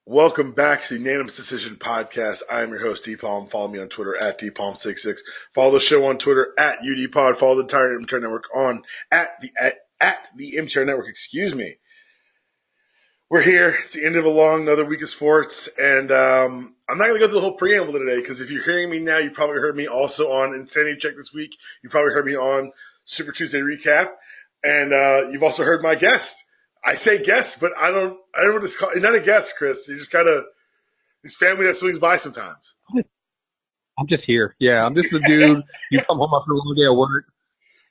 Welcome back to the Unanimous Decision Podcast. I am your host, DPalm. Follow me on Twitter at DPalm66. Follow the show on Twitter at UDPod. Follow the entire MTR Network on at the MTR Network. Excuse me. We're here. It's the end of another week of sports, and I'm not going to go through the whole preamble today because if you're hearing me now, you probably heard me also on Insanity Check this week. You probably heard me on Super Tuesday Recap, and you've also heard my guest. I say guest, but I don't know what it's called. You're not a guest, Kriss. You're just kind of this family that swings by sometimes. I'm just here. Yeah, I'm just the dude. You come home after a long day of work,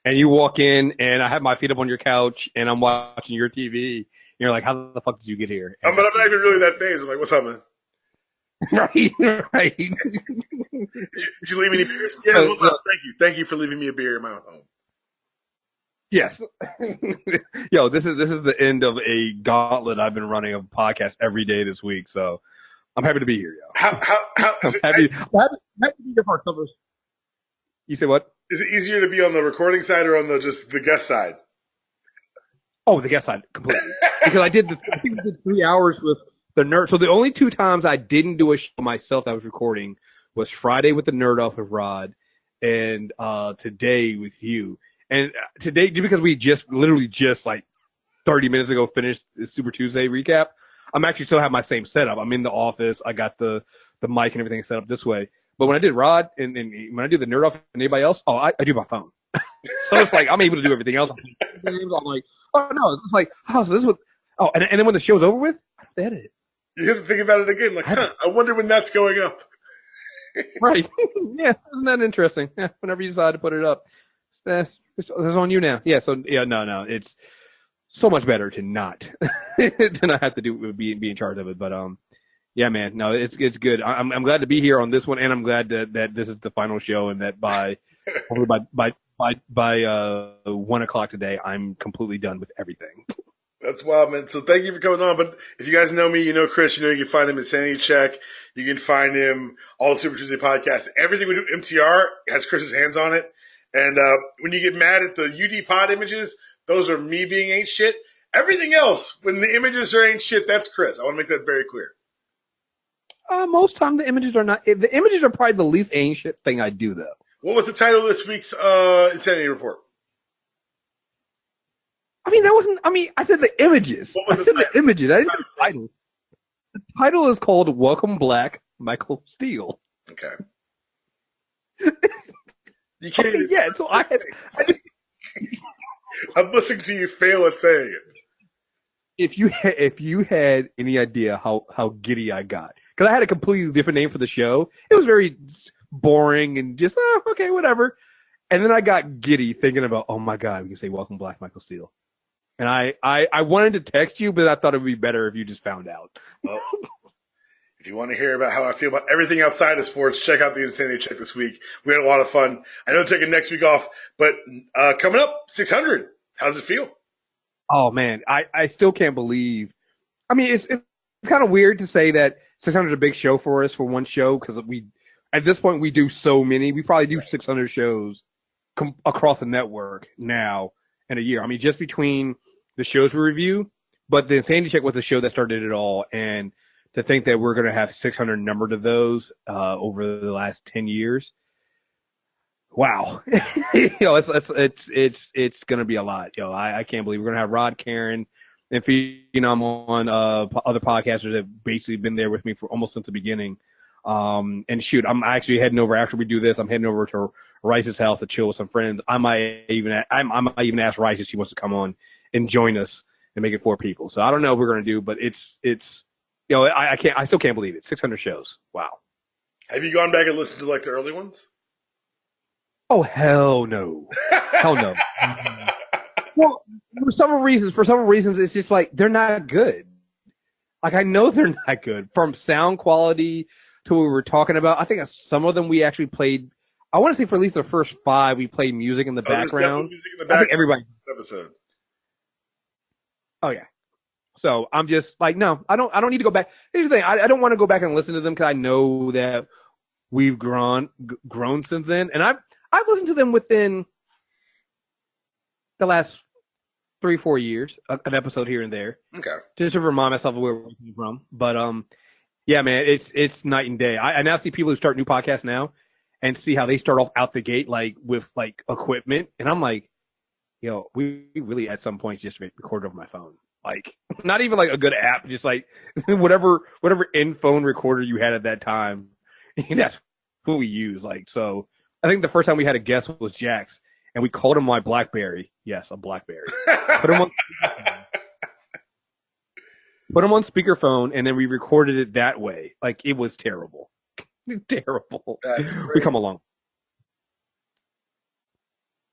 and you walk in, and I have my feet up on your couch, and I'm watching your TV. And you're like, how the fuck did you get here? But I'm not even really that phased. I'm like, what's up, man? Right. Did you leave me any beers? Yeah, well, thank you. Thank you for leaving me a beer in my home. Yes. Yo, this is the end of a gauntlet I've been running of podcasts every day this week, so I'm happy to be here, yo. How I'm happy to be here for some. You say what? Is it easier to be on the recording side or on the guest side? Oh, the guest side completely. Because I think we did 3 hours with the nerd. So the only two times I didn't do a show myself that I was recording was Friday with the nerd off with Rod, and today with you. And today, because we literally just like 30 minutes ago finished the Super Tuesday recap, I'm actually still have my same setup. I'm in the office. I got the mic and everything set up this way. But when I did Rod and when I do the nerd off and anybody else, I do my phone. So it's like I'm able to do everything else. I'm like, oh no, it's like, oh, so this was, oh, and then when the show's over with, I have to edit it. You have to think about it again. Like, I wonder when that's going up. Right. Yeah, isn't that interesting? Yeah, whenever you decide to put it up. That's on you now. Yeah. So yeah, no, it's so much better to not have to be in charge of it. But yeah, man, no, it's good. I'm glad to be here on this one, and I'm glad that this is the final show, and that by 1 o'clock today, I'm completely done with everything. That's wild, man. So thank you for coming on. But if you guys know me, you know Kriss. You know you can find him at Sanity Check. You can find him all the Super Tuesday podcasts. Everything we do MTR has Kriss's hands on it. And when you get mad at the UDPod images, those are me being ain't shit. Everything else, when the images are ain't shit, that's Kriss. I want to make that very clear. Most time the images are not. The images are probably the least ain't shit thing I do, though. What was the title of this week's Insanity Report? I mean, that wasn't. I mean, I said the images. I said the images. I didn't say the title. The title is called "Welcome Black, Michael Steele." Okay. You can't. Okay, yeah. So I'm listening to you fail at saying it. If you had any idea how giddy I got, because I had a completely different name for the show. It was very boring and just okay, whatever. And then I got giddy thinking about, oh my God, we can say "Welcome Black, Michael Steele." And I wanted to text you, but I thought it would be better if you just found out. Well, if you want to hear about how I feel about everything outside of sports, check out the Insanity Check this week. We had a lot of fun. I know taking next week off, but coming up, 600. How's it feel? Oh, man. I still can't believe. I mean, it's kind of weird to say that 600 is a big show for us for one show because at this point, we do so many. We probably do 600 shows across the network now in a year. I mean, just between the shows we review, but the Insanity Check was the show that started it all. And to think that we're going to have 600 numbered of those over the last 10 years, wow! It's going to be a lot. I can't believe we're going to have Rod, Karen, and I'm on other podcasters that have basically been there with me for almost since the beginning. And shoot, I'm actually heading over after we do this. I'm heading over to Rice's house to chill with some friends. I might even ask Rice if she wants to come on and join us and make it 4 people. So I don't know what we're going to do, but it's. I still can't believe it. 600 shows. Wow. Have you gone back and listened to like the early ones? Oh, hell no. Hell no. Well, for several reasons, it's just like, they're not good. Like, I know they're not good. From sound quality to what we were talking about, I think some of them we actually played. I want to say for at least the first 5, we played music in the background. Music in the background. I think everybody. Episode. Oh, yeah. So I'm just like, no, I don't need to go back. Here's the thing. I don't want to go back and listen to them because I know that we've grown since then. And I've listened to them within the last 3-4 years, an episode here and there, Okay. just to remind myself of where we came from. But yeah, man, it's night and day. I now see people who start new podcasts now and see how they start off out the gate like with like equipment, and I'm like, yo, we really at some point just record over my phone. Like, not even like a good app, just like whatever in phone recorder you had at that time. That's what we use. Like, so I think the first time we had a guest was Jax, and we called him my BlackBerry. Yes, a BlackBerry. Put him on speakerphone, and then we recorded it that way. Like, it was terrible. Terrible. That's great. We come along.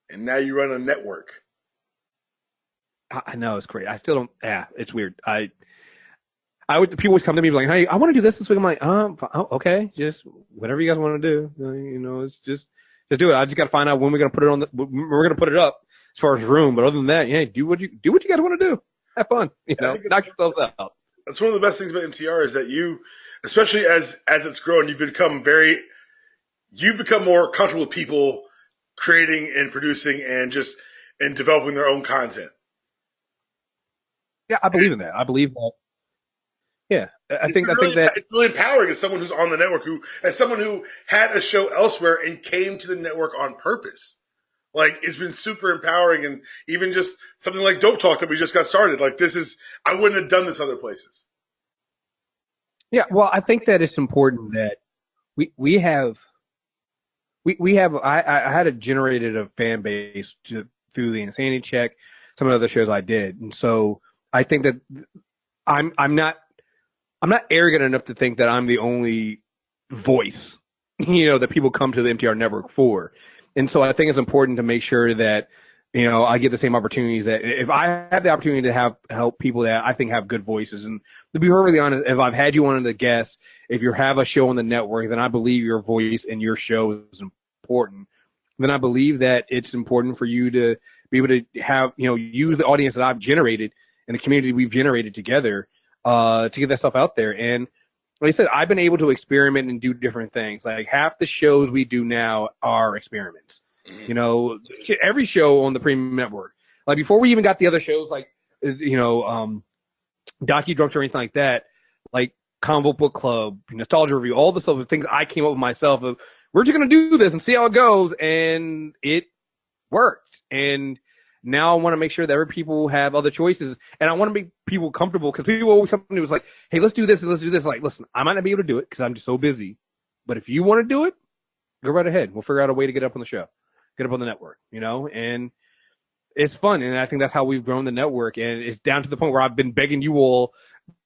And now you run a network. I know, it's great. I still don't. Yeah, it's weird. People would come to me like, "Hey, I want to do this week." I'm like, okay, just whatever you guys want to do. It's just do it. I just got to find out when we're gonna put it on. We're gonna put it up as far as room. But other than that, yeah, do what you guys want to do. Have fun. Knock yourself out. That's one of the best things about MTR is that you, especially as it's grown, you've become more comfortable with people creating and producing and developing their own content. Yeah, I believe in that. I believe that. Yeah, I think that it's really empowering as someone who's on the network, as someone who had a show elsewhere and came to the network on purpose. Like, it's been super empowering, and even just something like Dope Talk that we just got started. Like, I wouldn't have done this other places. Yeah, well, I think that it's important that we have. I had generated a fan base through the Insanity Check, some of the other shows I did, and so I think that I'm not arrogant enough to think that I'm the only voice, that people come to the MTR network for. And so I think it's important to make sure that, I get the same opportunities that if I have the opportunity to help people that I think have good voices. And to be perfectly honest, if I've had you on as a guest, if you have a show on the network, then I believe your voice and your show is important. Then I believe that it's important for you to be able to have, use the audience that I've generated and the community we've generated together, to get that stuff out there. And like I said, I've been able to experiment and do different things. Like, half the shows we do now are experiments. Every show on the premium network. Like, before we even got the other shows, like, Docu Drunks or anything like that, like Combo Book Club, Nostalgia Review, all the stuff, the things I came up with myself of, we're just going to do this and see how it goes. And it worked. And now I want to make sure that other people have other choices, and I want to make people comfortable, because people always come to me was like, hey, let's do this and let's do this. Like, listen, I might not be able to do it because I'm just so busy, but if you want to do it, go right ahead. We'll figure out a way to get up on the show, get up on the network, and it's fun. And I think that's how we've grown the network, and it's down to the point where I've been begging you all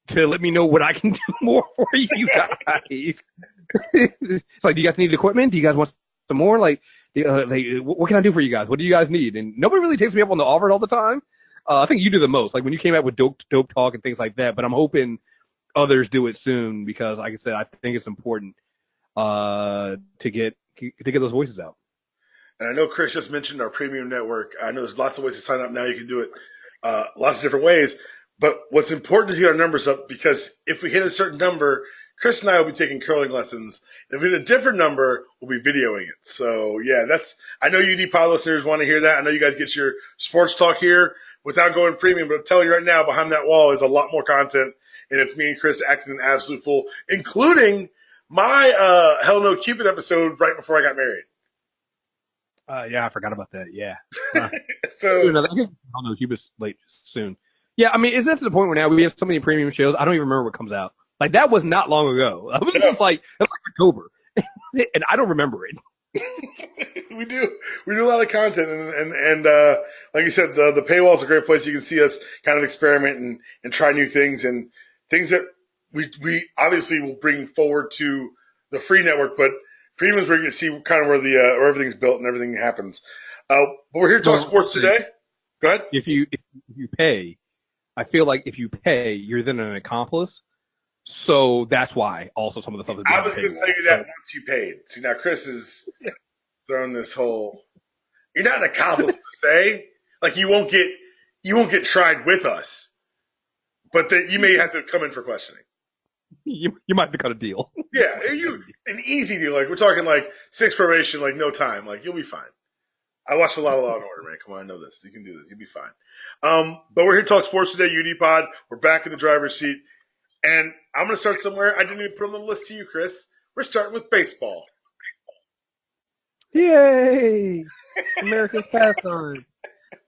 to let me know what I can do more for you guys. It's like, do you guys need equipment? Do you guys want some more? Like, what can I do for you guys? What do you guys need? And nobody really takes me up on the offer all the time. I think you do the most, like when you came out with dope talk and things like that. But I'm hoping others do it soon, because, like I said, I think it's important to get those voices out. And I know Kriss just mentioned our premium network. I know there's lots of ways to sign up now. You can do it lots of different ways. But what's important is to get our numbers up, because if we hit a certain number, Kriss and I will be taking curling lessons. If we hit a different number, we'll be videoing it. So, yeah, I know UDPod listeners want to hear that. I know you guys get your sports talk here without going premium, but I'm telling you right now, behind that wall is a lot more content, and it's me and Kriss acting an absolute fool, including my Hell No Cupid episode right before I got married. Yeah, I forgot about that. Yeah. So, Hell No Cupid's late soon. Yeah, I mean, is that to the point where now we have so many premium shows, I don't even remember what comes out. Like, that was not long ago. I was just like, it was like October, and I don't remember it. We do a lot of content, and like you said, the paywall is a great place. You can see us kind of experiment and try new things, and things that we obviously will bring forward to the free network, but premium is where you can see kind of where everything's built and everything happens. But we're here to talk sports today. Go ahead. If you pay, I feel like if you pay, you're then an accomplice. So that's why also some of the stuff is being I was going to tell you that once you paid. See, now Kriss is throwing this whole, you're not an accomplice per se. Like, you won't get tried with us, but you may have to come in for questioning. You might have to cut a deal. Yeah, an easy deal. Like, we're talking like 6 probation, like no time. Like, you'll be fine. I watched a lot of Law and Order, man. Come on, I know this. You can do this. You'll be fine. But we're here to talk sports today, UDPod. We're back in the driver's seat. And I'm going to start somewhere I didn't even put on the list to you, Kriss. We're starting with baseball. Yay! America's pastime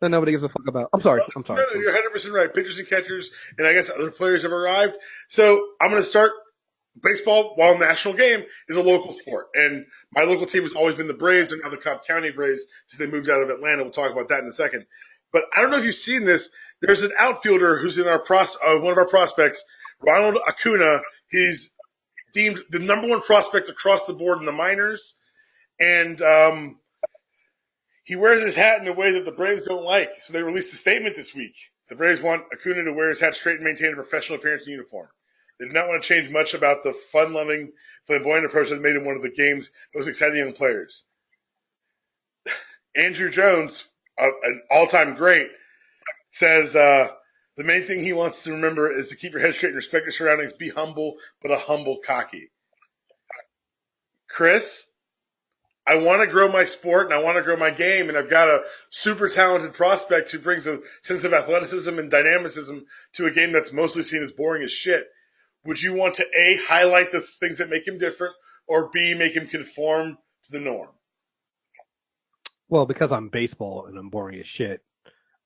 that nobody gives a fuck about. I'm sorry. No, you're 100% right. Pitchers and catchers, and I guess other players have arrived. So I'm going to start baseball, while national game, is a local sport. And my local team has always been the Braves. They're now the Cobb County Braves since they moved out of Atlanta. We'll talk about that in a second. But I don't know if you've seen this. There's an outfielder who's in our one of our prospects, Ronald Acuna. He's deemed the number one prospect across the board in the minors. And he wears his hat in a way that the Braves don't like. So they released a statement this week. The Braves want Acuna to wear his hat straight and maintain a professional appearance and uniform. They did not want to change much about the fun-loving, flamboyant approach that made him one of the game's most exciting young players. Andrew Jones, an all-time great, says the main thing he wants to remember is to keep your head straight and respect your surroundings. Be humble, but a humble cocky. Kriss, I want to grow my sport and I want to grow my game, and I've got a super talented prospect who brings a sense of athleticism and dynamicism to a game that's mostly seen as boring as shit. Would you want to, A, highlight the things that make him different, or B, make him conform to the norm? Well, because I'm baseball and I'm boring as shit,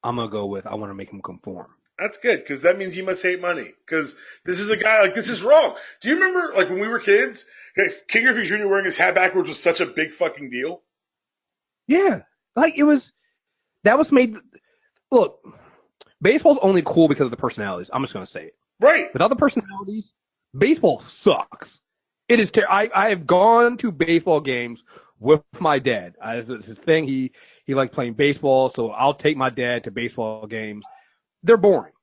I'm going to go with I want to make him conform. That's good, because that means you must hate money. Because this is a guy, like, this is wrong. Do you remember, like, when we were kids, King Griffey Jr. wearing his hat backwards was such a big fucking deal? Yeah. Like, that was made, look, baseball's only cool because of the personalities. I'm just going to say it. Right. Without the personalities, baseball sucks. It is. I have gone to baseball games with my dad. It's his thing. He liked playing baseball, so I'll take my dad to baseball games. They're boring.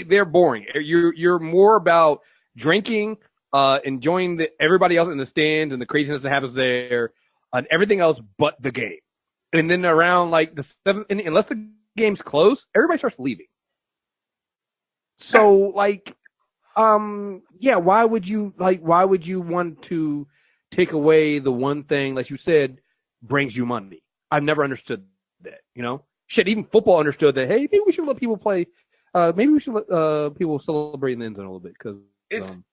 They're boring. You're more about drinking, enjoying everybody else in the stands and the craziness that happens there, and everything else but the game. And then around like the seventh inning, unless the game's close, everybody starts leaving. So yeah, why would you want to take away the one thing, like you said, brings you money? I've never understood that, Shit, even football understood that, hey, maybe we should let people play, maybe we should let people celebrate in the end zone a little bit, because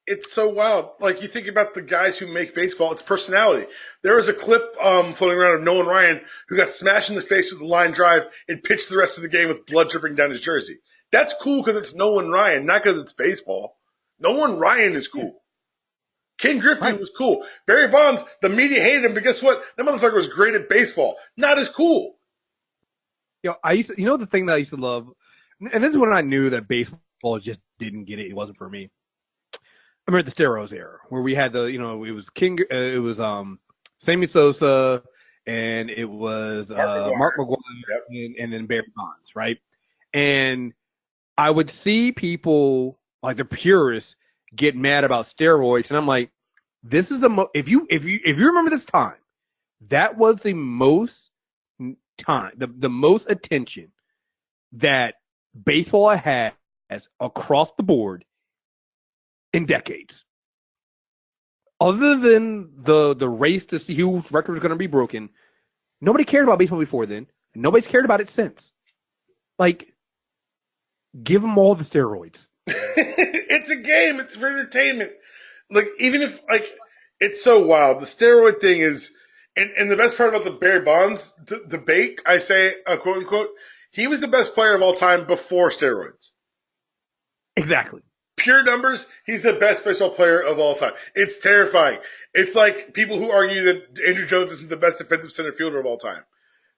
it's so wild. Like, you think about the guys who make baseball, it's personality. There was a clip floating around of Nolan Ryan who got smashed in the face with a line drive and pitched the rest of the game with blood dripping down his jersey. That's cool because it's Nolan Ryan, not because it's baseball. Nolan Ryan is cool. King Griffey was cool. Barry Bonds, the media hated him, but guess what? That motherfucker was great at baseball. Not as cool. The thing that I used to love, and this is when I knew that baseball just didn't get it. It wasn't for me. I remember the steroids era where we had it was Sammy Sosa, and it was Mark McGwire, and then Barry Bonds, right? And I would see people, like the purists, get mad about steroids, and I'm like, this is if you remember this time, that was the most time, the most attention that baseball has across the board in decades. Other than the race to see whose record was going to be broken, nobody cared about baseball before then. Nobody's cared about it since. Like, give them all the steroids. It's a game. It's for entertainment. Like, even if, like, it's so wild. The steroid thing is, and the best part about the Barry Bonds debate, I say, quote unquote, he was the best player of all time before steroids. Exactly. Pure numbers, he's the best baseball player of all time. It's terrifying. It's like people who argue that Andrew Jones isn't the best defensive center fielder of all time.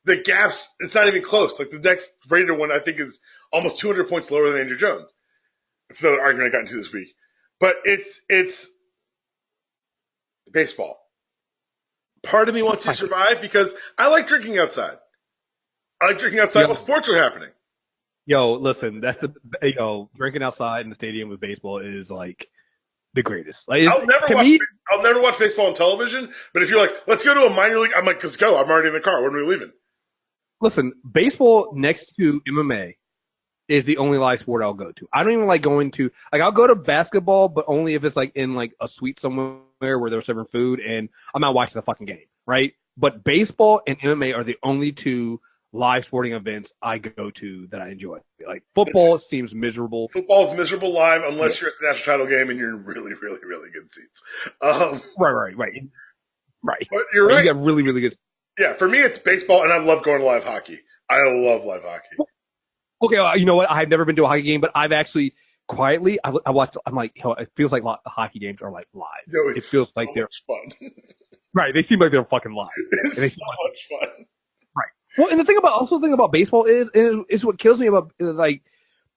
The gaps, it's not even close. Like, the next rated one, I think, is almost 200 points lower than Andrew Jones. It's another argument I got into this week. But it's baseball. Part of me wants to survive because I like drinking outside. I like drinking outside while sports are happening. Yo, listen, drinking outside in the stadium with baseball is like the greatest. Like, I'll never watch baseball on television, but if you're like, let's go to a minor league, I'm like, let's go. I'm already in the car. When are we leaving? Listen, baseball next to MMA is the only live sport I'll go to. I don't even like going to, like, I'll go to basketball, but only if it's like in like a suite somewhere where they're serving food and I'm not watching the fucking game, right? but baseball and MMA are the only two live sporting events I go to that I enjoy. Like football seems miserable. Football's miserable live unless you're at the national title game and you're in really, really, really good seats. Right. But you're right. You got really, really good. Yeah, for me it's baseball, and I love going to live hockey. I love live hockey. Okay, well, you know what? I've never been to a hockey game, but I've actually quietly I watched. I'm like, it feels like the hockey games are like live. No, it feels like they're fun. Right. They seem like they're fucking live. It's so much fun. Right. Well, and the thing about baseball is what kills me about like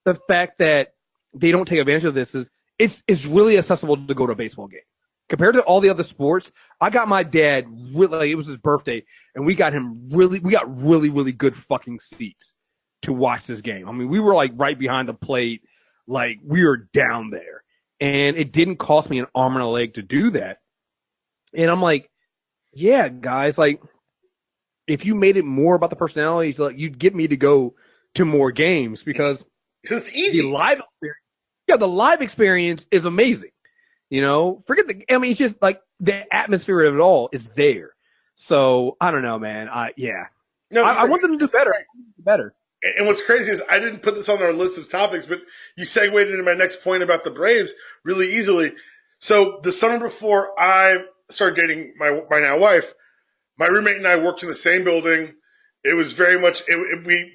the fact that they don't take advantage of this is it's really accessible to go to a baseball game. Compared to all the other sports, I got my dad it was his birthday, and we got really, really good fucking seats to watch this game. I mean, we were like right behind the plate, like we were down there, and it didn't cost me an arm and a leg to do that. And I'm like, yeah, guys, like if you made it more about the personalities, like you'd get me to go to more games because it's easy. The live experience is amazing. You know, it's just like the atmosphere of it all is there. So I don't know, man. I want them to do better. And what's crazy is I didn't put this on our list of topics, but you segued into my next point about the Braves really easily. So the summer before I started dating my now wife, my roommate and I worked in the same building. It was very much we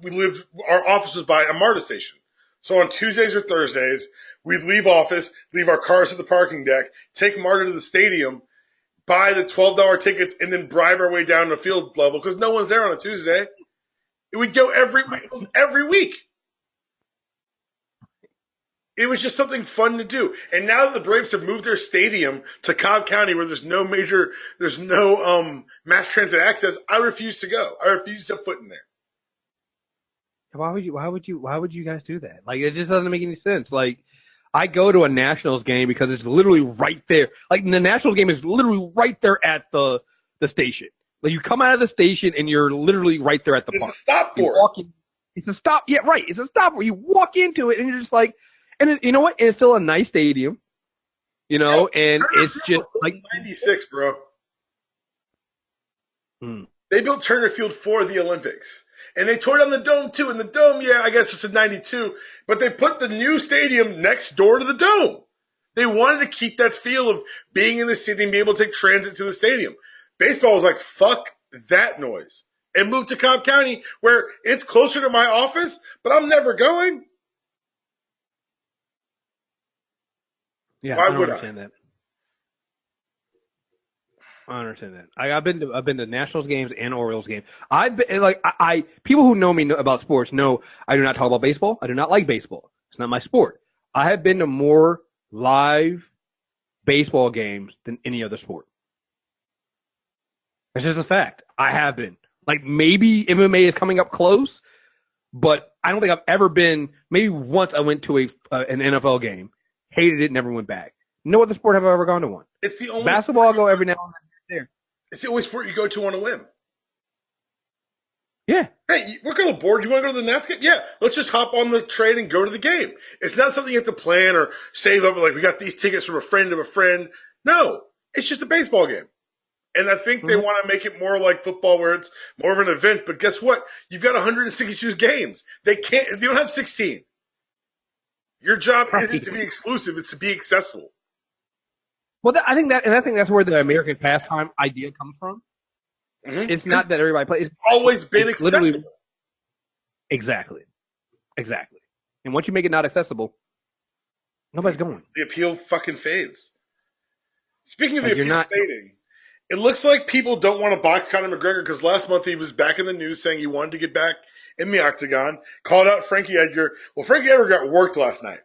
lived. Our office was by a MARTA station. So on Tuesdays or Thursdays, we'd leave office, leave our cars at the parking deck, take MARTA to the stadium, buy the $12 tickets, and then drive our way down to field level because no one's there on a Tuesday. We'd go every week. It was just something fun to do. And now that the Braves have moved their stadium to Cobb County where there's no mass transit access, I refuse to go. I refuse to set foot in there. Why would you guys do that? Like, it just doesn't make any sense. Like, I go to a Nationals game because it's literally right there. Like, the Nationals game is literally right there at the station. Like, you come out of the station and you're literally right there at the park. It's a stop for it. It's a stop. Yeah, right. It's a stop where you walk into it and you're just like, and you know what? It's still a nice stadium, you know, and it's just like 96, bro. They built Turner Field for the Olympics. And they tore down the dome, too. And the dome, yeah, I guess it's a 92. But they put the new stadium next door to the dome. They wanted to keep that feel of being in the city and be able to take transit to the stadium. Baseball was like, fuck that noise. And moved to Cobb County, where it's closer to my office, but I'm never going. Yeah, Why I don't would understand that. I understand that. I've been to Nationals games and Orioles games. I've been people who know me about sports know I do not talk about baseball. I do not like baseball. It's not my sport. I have been to more live baseball games than any other sport. It's just a fact. I have been. Like, maybe MMA is coming up close, but I don't think I've ever been. Maybe once I went to an NFL game, hated it, never went back. No other sport have I ever gone to one. It's the only basketball. I go every now and then there. It's the only sport you go to on a whim. Yeah. Hey, we're going to board. You want to go to the Nats game? Yeah. Let's just hop on the train and go to the game. It's not something you have to plan or save up. Like, we got these tickets from a friend of a friend. No. It's just a baseball game. And I think they want to make it more like football where it's more of an event. But guess what? You've got 162 games. They don't have 16. Your job isn't to be exclusive. It's to be accessible. Well, I think that's where the American pastime idea comes from. Mm-hmm. It's not that everybody plays. It's always been accessible. Exactly. And once you make it not accessible, nobody's going. The appeal fucking fades. Speaking of the appeal fading, it looks like people don't want to box Conor McGregor because last month he was back in the news saying he wanted to get back in the octagon, called out Frankie Edgar. Well, Frankie Edgar got worked last night.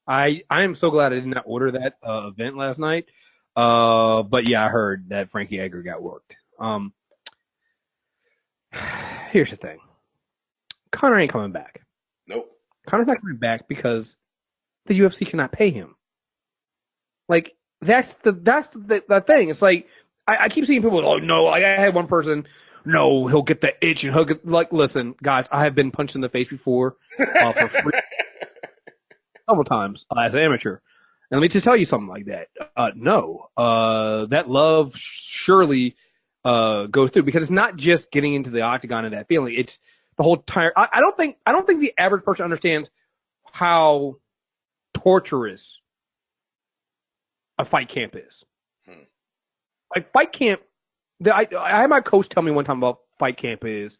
I am so glad I did not order that event last night. But yeah, I heard that Frankie Edgar got worked. Here's the thing. Conor ain't coming back. Nope. Conor's not coming back because the UFC cannot pay him. Like, that's the thing. It's like, I keep seeing people, oh no, like I had one person, no, he'll get the itch and he'll get, like, listen, guys, I have been punched in the face before, for free. Several times as an amateur. And let me just tell you something like that. No. That love surely go through, because it's not just getting into the octagon and that feeling. It's the whole tire. I don't think the average person understands how torturous a fight camp is. Like fight camp, I had my coach tell me one time about fight camp is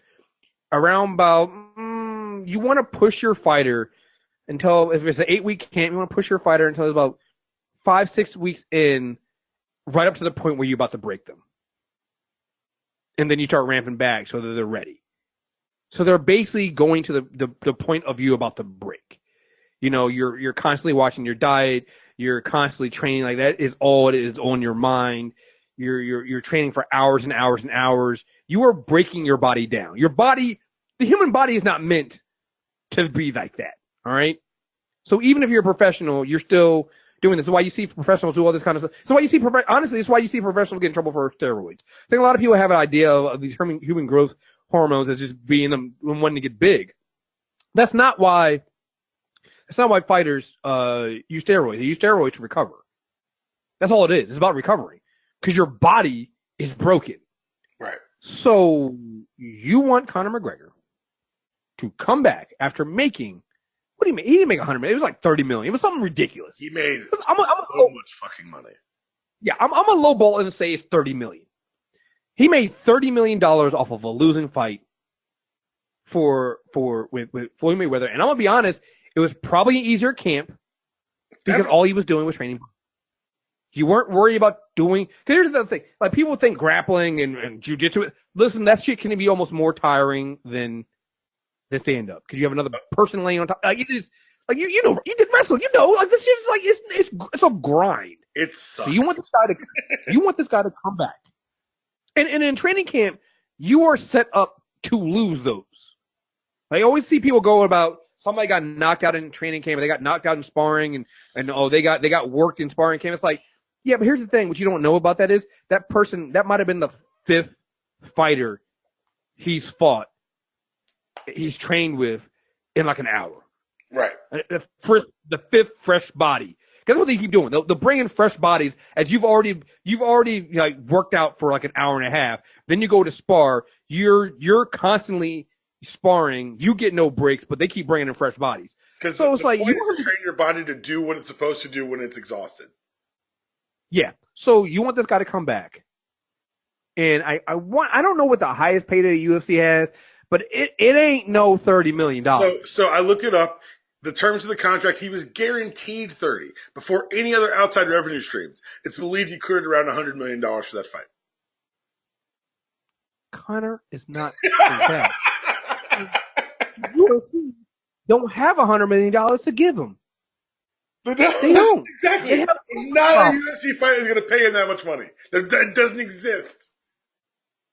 around about you want to push your fighter until, if it's an 8-week camp, you want to push your fighter until it's about 5-6 weeks in, right up to the point where you're about to break them. And then you start ramping back so that they're ready. So they're basically going to the point of view about the break. You know, you're constantly watching your diet, you're constantly training, like that is all it is on your mind. You're training for hours and hours and hours. You are breaking your body down. Your body, the human body is not meant to be like that. All right. So even if you're a professional, you're still doing this. This is why you see professionals do all this kind of stuff. So why you see, honestly, it's why you see professionals get in trouble for steroids. I think a lot of people have an idea of these human growth hormones as just being them wanting to get big. That's not why fighters use steroids. They use steroids to recover. That's all it is. It's about recovering because your body is broken. Right. So you want Conor McGregor to come back after making, what do you mean? He didn't make 100 million. It was like 30 million. It was something ridiculous. He made so much fucking money. Yeah, I'm a low ball and say it's 30 million. He made $30 million off of a losing fight with Floyd Mayweather. And I'm gonna be honest, it was probably an easier camp because all he was doing was training. You weren't worried about doing, because here's the other thing. Like, people think grappling and jiu-jitsu. Listen, that shit can be almost more tiring than stand-up, because you have another person laying on top. Like, it is, like, you know, you did wrestling, you know, like, this shit is like, it's a grind. It sucks. So you want this guy to come back. And in training camp, you are set up to lose those. I always see people go about, somebody got knocked out in training camp, or they got knocked out in sparring, and they got worked in sparring camp. It's like, yeah, but here's the thing. What you don't know about that is that person, that might have been the 5th fighter he's trained with in like an hour. Right. The 5th fresh body. That's what they keep doing. They'll bring in fresh bodies as you've already like worked out for like an hour and a half. Then you go to spar. You're constantly sparring. You get no breaks, but they keep bringing in fresh bodies. Because so it's the like point is to train your body to do what it's supposed to do when it's exhausted. Yeah. So you want this guy to come back, and I don't know what the highest payday the UFC has, but it ain't no $30 million. So I looked it up. The terms of the contract, he was guaranteed 30 before any other outside revenue streams. It's believed he cleared around $100 million for that fight. Conor is not that. UFC don't have $100 million to give him. They don't. Exactly. Not a UFC fight is going to pay him that much money. That doesn't exist.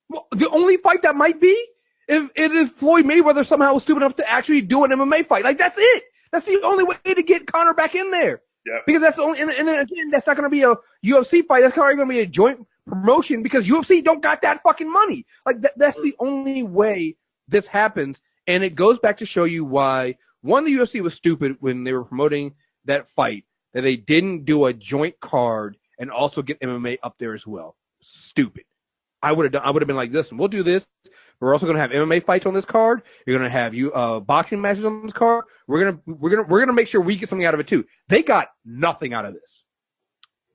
Well, the only fight that might be if it is Floyd Mayweather somehow was stupid enough to actually do an MMA fight. Like, that's it. That's the only way to get Conor back in there. Yep. Because that's the only, and then again, that's not going to be a UFC fight. That's probably going to be a joint promotion because UFC don't got that fucking money. Like, that's the only way this happens. And it goes back to show you why, one, the UFC was stupid when they were promoting that fight, that they didn't do a joint card and also get MMA up there as well. Stupid. I would have been like, listen, we'll do this. We're also going to have MMA fights on this card. You're going to have boxing matches on this card. We're going to make sure we get something out of it too. They got nothing out of this.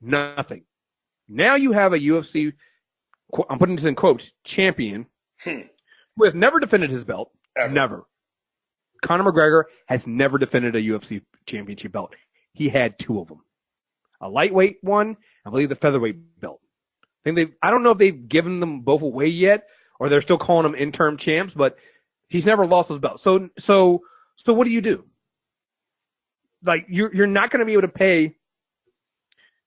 Nothing. Now you have a UFC, I'm putting this in quotes, champion who has never defended his belt. Ever. Never. Conor McGregor has never defended a UFC championship belt. He had 2 of them. A lightweight one, I believe the featherweight belt. I don't know if they've given them both away yet, or they're still calling them interim champs, but he's never lost those belts. So what do you do? Like, you're not going to be able to pay.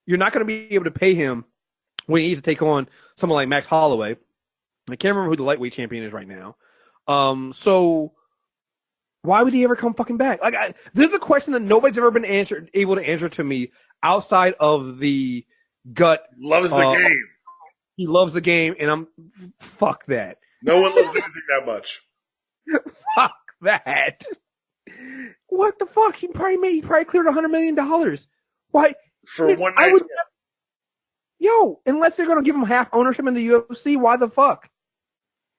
You're not going to be able to pay him when he needs to take on someone like Max Holloway. I can't remember who the lightweight champion is right now. So why would he ever come fucking back? Like, this is a question that nobody's ever been able to answer to me outside of the gut. Loves the game. He loves the game, and fuck that. No one loves anything that much. Fuck that. What the fuck? He probably cleared $100 million. Why? For one night. unless they're going to give him half ownership in the UFC, why the fuck?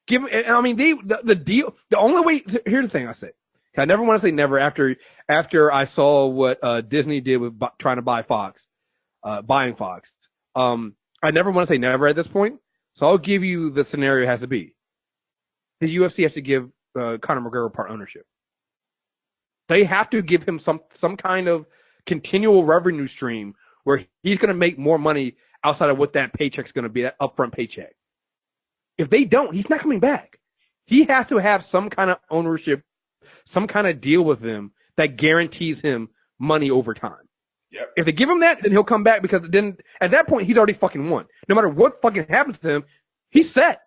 Give him, I mean, the deal, the only way, here's the thing I say. I never want to say never after I saw what Disney did with trying to buy Fox, buying Fox. I never want to say never at this point. So I'll give you the scenario it has to be. The UFC has to give Conor McGregor part ownership. They have to give him some kind of continual revenue stream where he's going to make more money outside of what that paycheck's going to be, that upfront paycheck. If they don't, he's not coming back. He has to have some kind of ownership, some kind of deal with them that guarantees him money over time. Yep. If they give him that, then he'll come back because then at that point he's already fucking won. No matter what fucking happens to him, he's set.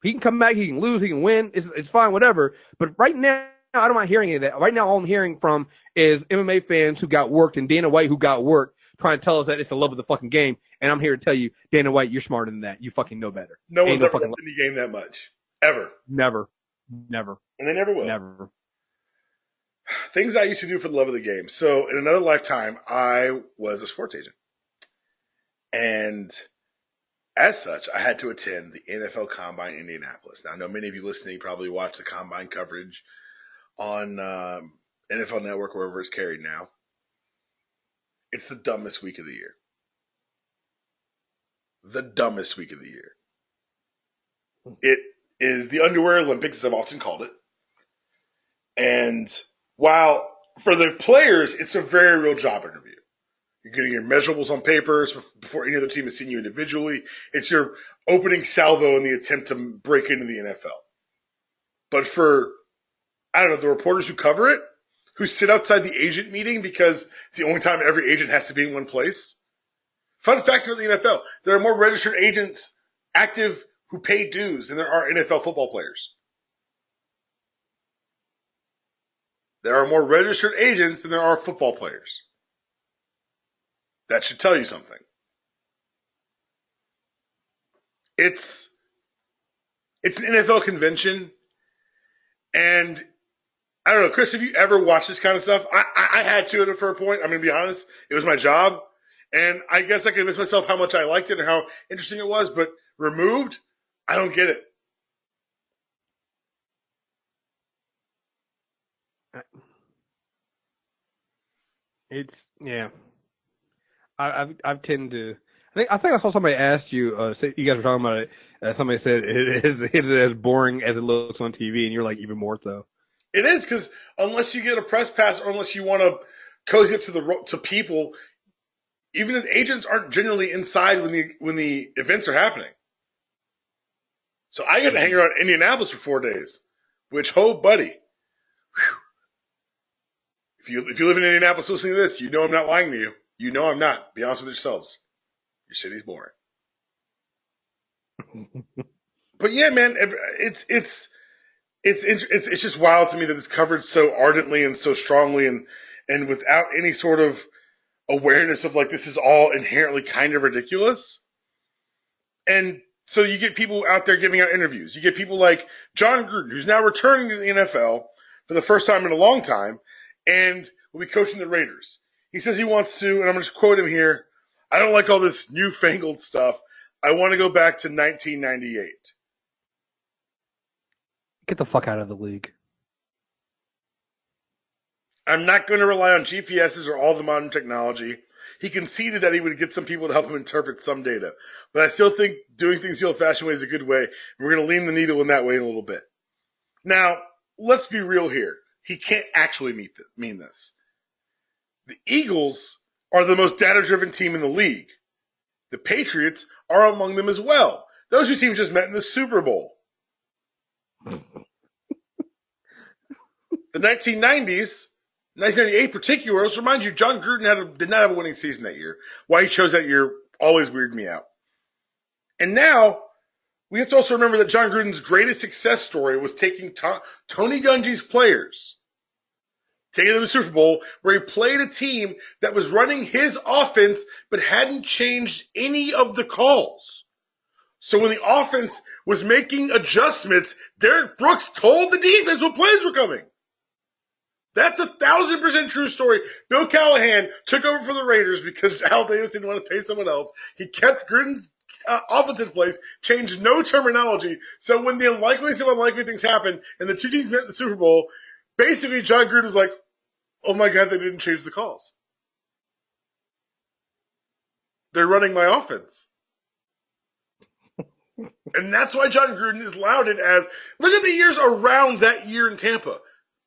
He can come back, he can lose, he can win. It's fine, whatever. But right now, I don't mind hearing any of that. Right now, all I'm hearing from is MMA fans who got worked and Dana White who got worked trying to tell us that it's the love of the fucking game. And I'm here to tell you, Dana White, you're smarter than that. You fucking know better. No one's ever loved any game that much. Ever. Never. And they never will. Never. Things I used to do for the love of the game. So in another lifetime, I was a sports agent. And as such, I had to attend the NFL Combine in Indianapolis. Now, I know many of you listening probably watch the Combine coverage on NFL Network, wherever it's carried now. It's the dumbest week of the year. The dumbest week of the year. It is the underwear Olympics, as I've often called it. And while for the players, it's a very real job interview. You're getting your measurables on papers before any other team has seen you individually. It's your opening salvo in the attempt to break into the NFL. But for, I don't know, the reporters who cover it, who sit outside the agent meeting because it's the only time every agent has to be in one place. Fun fact about the NFL, there are more registered agents active who pay dues than there are NFL football players. There are more registered agents than there are football players. That should tell you something. It's an NFL convention, and I don't know, Kriss, have you ever watched this kind of stuff? I had to for a point. I'm going to be honest. It was my job, and I guess I convinced myself how much I liked it and how interesting it was, but removed, I don't get it. It's, yeah. I've tended to. I think I saw somebody asked you. You guys were talking about it. Somebody said it is as boring as it looks on TV, and you're like even more so. It is because unless you get a press pass or unless you want to cozy up to people, even if agents aren't generally inside when the events are happening. So I get to hang around Indianapolis for 4 days, which buddy. Whew. If you live in Indianapolis listening to this, you know I'm not lying to you. You know I'm not. Be honest with yourselves. Your city's boring. But yeah, man, it's just wild to me that it's covered so ardently and so strongly and without any sort of awareness of like this is all inherently kind of ridiculous. And so you get people out there giving out interviews. You get people like John Gruden, who's now returning to the NFL for the first time in a long time and will be coaching the Raiders. He says he wants to, and I'm going to quote him here, I don't like all this newfangled stuff. I want to go back to 1998. Get the fuck out of the league. I'm not going to rely on GPSs or all the modern technology. He conceded that he would get some people to help him interpret some data. But I still think doing things the old-fashioned way is a good way. And we're going to lean the needle in that way in a little bit. Now, let's be real here. He can't actually mean this. The Eagles are the most data-driven team in the league. The Patriots are among them as well. Those two teams just met in the Super Bowl. The 1990s, 1998 particular, let's remind you, John Gruden did not have a winning season that year. Why he chose that year always weirded me out. And now, we have to also remember that John Gruden's greatest success story was taking Tony Dungy's players, taking them to the Super Bowl, where he played a team that was running his offense but hadn't changed any of the calls. So when the offense was making adjustments, Derek Brooks told the defense what plays were coming. That's 1,000% true story. Bill Callahan took over for the Raiders because Al Davis didn't want to pay someone else. He kept Gruden's offensive plays, changed no terminology. So when the unlikeliest of unlikely things happened and the two teams met in the Super Bowl, basically John Gruden was like, oh my God, they didn't change the calls. They're running my offense. And that's why John Gruden is lauded as, look at the years around that year in Tampa.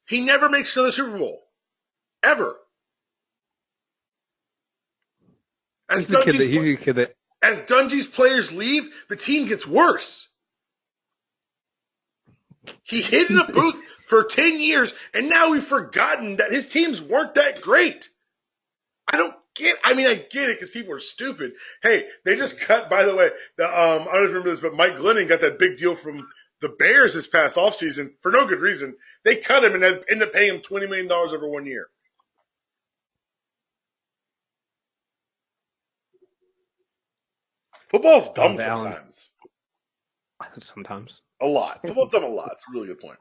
He never makes another Super Bowl. Ever. As Dungy's players leave, the team gets worse. He hid in a booth for 10 years, and now we've forgotten that his teams weren't that great. I get it because people are stupid. Hey, they just cut, by the way, I don't remember this, but Mike Glennon got that big deal from the Bears this past offseason for no good reason. They cut him and ended up paying him $20 million over 1 year. Football's dumb sometimes. Sometimes. A lot. Football's dumb a lot. It's a really good point.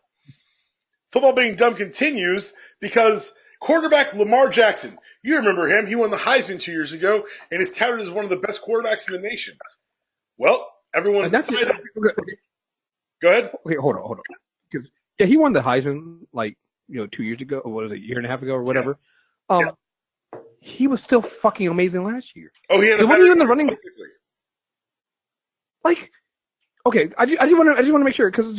Football being dumb continues because quarterback Lamar Jackson, you remember him. He won the Heisman 2 years ago and is touted as one of the best quarterbacks in the nation. Well, everyone's decided. Go ahead. Okay, hold on. Because he won the Heisman 2 years ago, or what was it, a year and a half ago, or whatever. He was still fucking amazing last year. Oh, he had a wasn't even the running. Okay, I just want to make sure because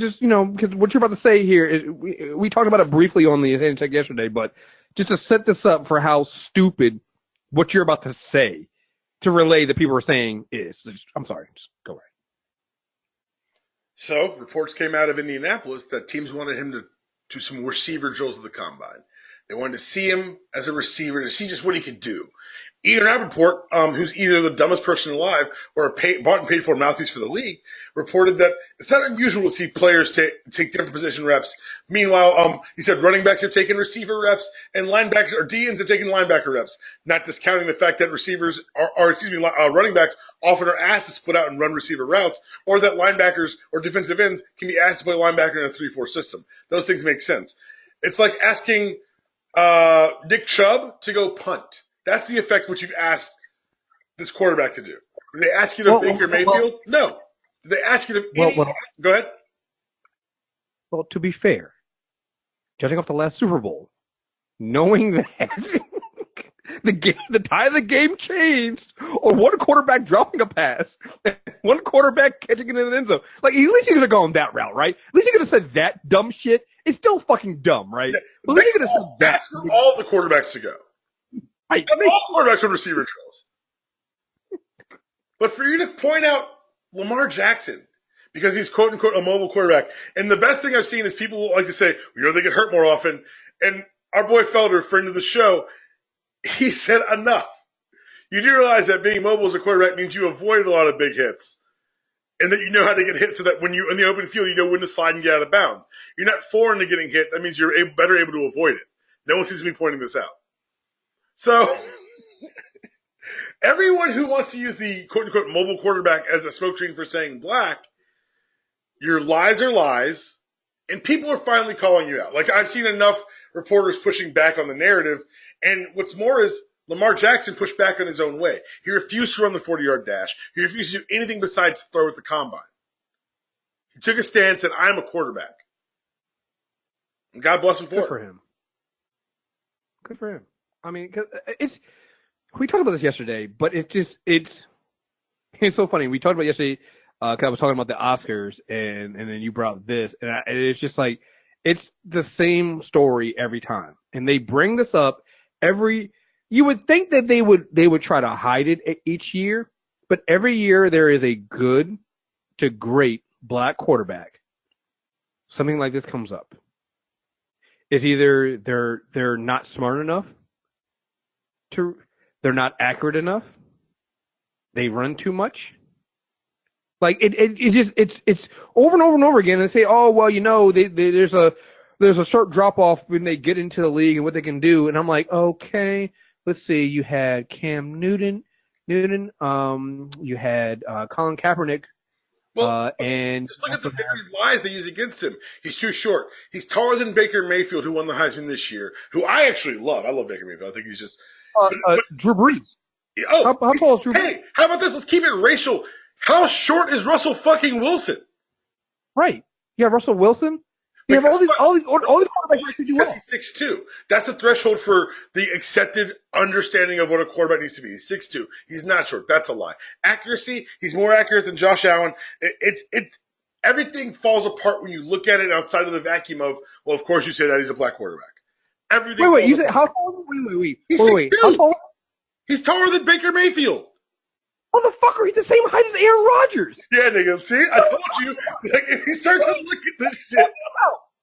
what you're about to say here is we talked about it briefly on the Atlantic Check yesterday, but just to set this up for how stupid what you're about to say to relay that people are saying is. I'm sorry, just go right. So, reports came out of Indianapolis that teams wanted him to do some receiver drills at the combine. They wanted to see him as a receiver, to see just what he could do. Ian Rappaport, who's either the dumbest person alive or bought and paid for mouthpiece for the league, reported that it's not unusual to see players take different position reps. Meanwhile, he said running backs have taken receiver reps and linebackers or DNs have taken linebacker reps, not discounting the fact that receivers running backs often are asked to split out and run receiver routes, or that linebackers or defensive ends can be asked to play linebacker in a 3-4 system. Those things make sense. It's like asking Nick Chubb to go punt. That's the effect which you've asked this quarterback to do. Did they ask you to Baker Mayfield? No. Did they ask you to go ahead? Well, to be fair, judging off the last Super Bowl, knowing that the tide of the game changed, or one quarterback dropping a pass, and one quarterback catching it in the end zone, at least you could have gone that route, right? At least you could have said that dumb shit. It's still fucking dumb, right? At least you could have said that. That's for all the quarterbacks to go. All quarterbacks on receiver drills. But for you to point out Lamar Jackson, because he's quote unquote a mobile quarterback, and the best thing I've seen is people like to say, they get hurt more often. And our boy Felder, friend of the show, he said enough. You do realize that being mobile as a quarterback means you avoid a lot of big hits. And that you know how to get hit so that when you're in the open field, you know when to slide and get out of bounds. You're not foreign to getting hit. That means you're better able to avoid it. No one seems to be pointing this out. So, everyone who wants to use the quote-unquote mobile quarterback as a smoke screen for saying black, your lies are lies, and people are finally calling you out. I've seen enough reporters pushing back on the narrative, and what's more is Lamar Jackson pushed back on his own way. He refused to run the 40-yard dash. He refused to do anything besides throw at the combine. He took a stance and I'm a quarterback. And God bless him for it. Good for him. I mean, we talked about this yesterday, but it's so funny. We talked about yesterday, cause I was talking about the Oscars and then you brought this and it's just it's the same story every time. And they bring this up you would think that they would try to hide it each year, but every year there is a good to great black quarterback. Something like this comes up. It's either they're not smart enough, they're not accurate enough, they run too much. It's over and over and over again. And they say, oh well, there's a sharp drop off when they get into the league and what they can do. And I'm like, okay, let's see. You had Cam Newton. You had Colin Kaepernick, Well, and just look at the very lies they use against him. He's too short. He's taller than Baker Mayfield, who won the Heisman this year, who I actually love. I love Baker Mayfield. I think he's just. Drew Brees. Oh, how tall is Drew Brees? Hey, how about this? Let's keep it racial. How short is Russell fucking Wilson? Right. You have Russell Wilson. You have all these quarterbacks that do well. He's 6'2". That's the threshold for the accepted understanding of what a quarterback needs to be. He's 6'2". He's not short. That's a lie. Accuracy, he's more accurate than Josh Allen. Everything falls apart when you look at it outside of the vacuum of, well, of course you say that he's a black quarterback. Everything. Wait, you said how tall is he? Wait. He's 6'2". How tall? He's taller than Baker Mayfield. Motherfucker, he's the same height as Aaron Rodgers. Yeah, nigga. See, I told you. Like, if you start to look at this shit.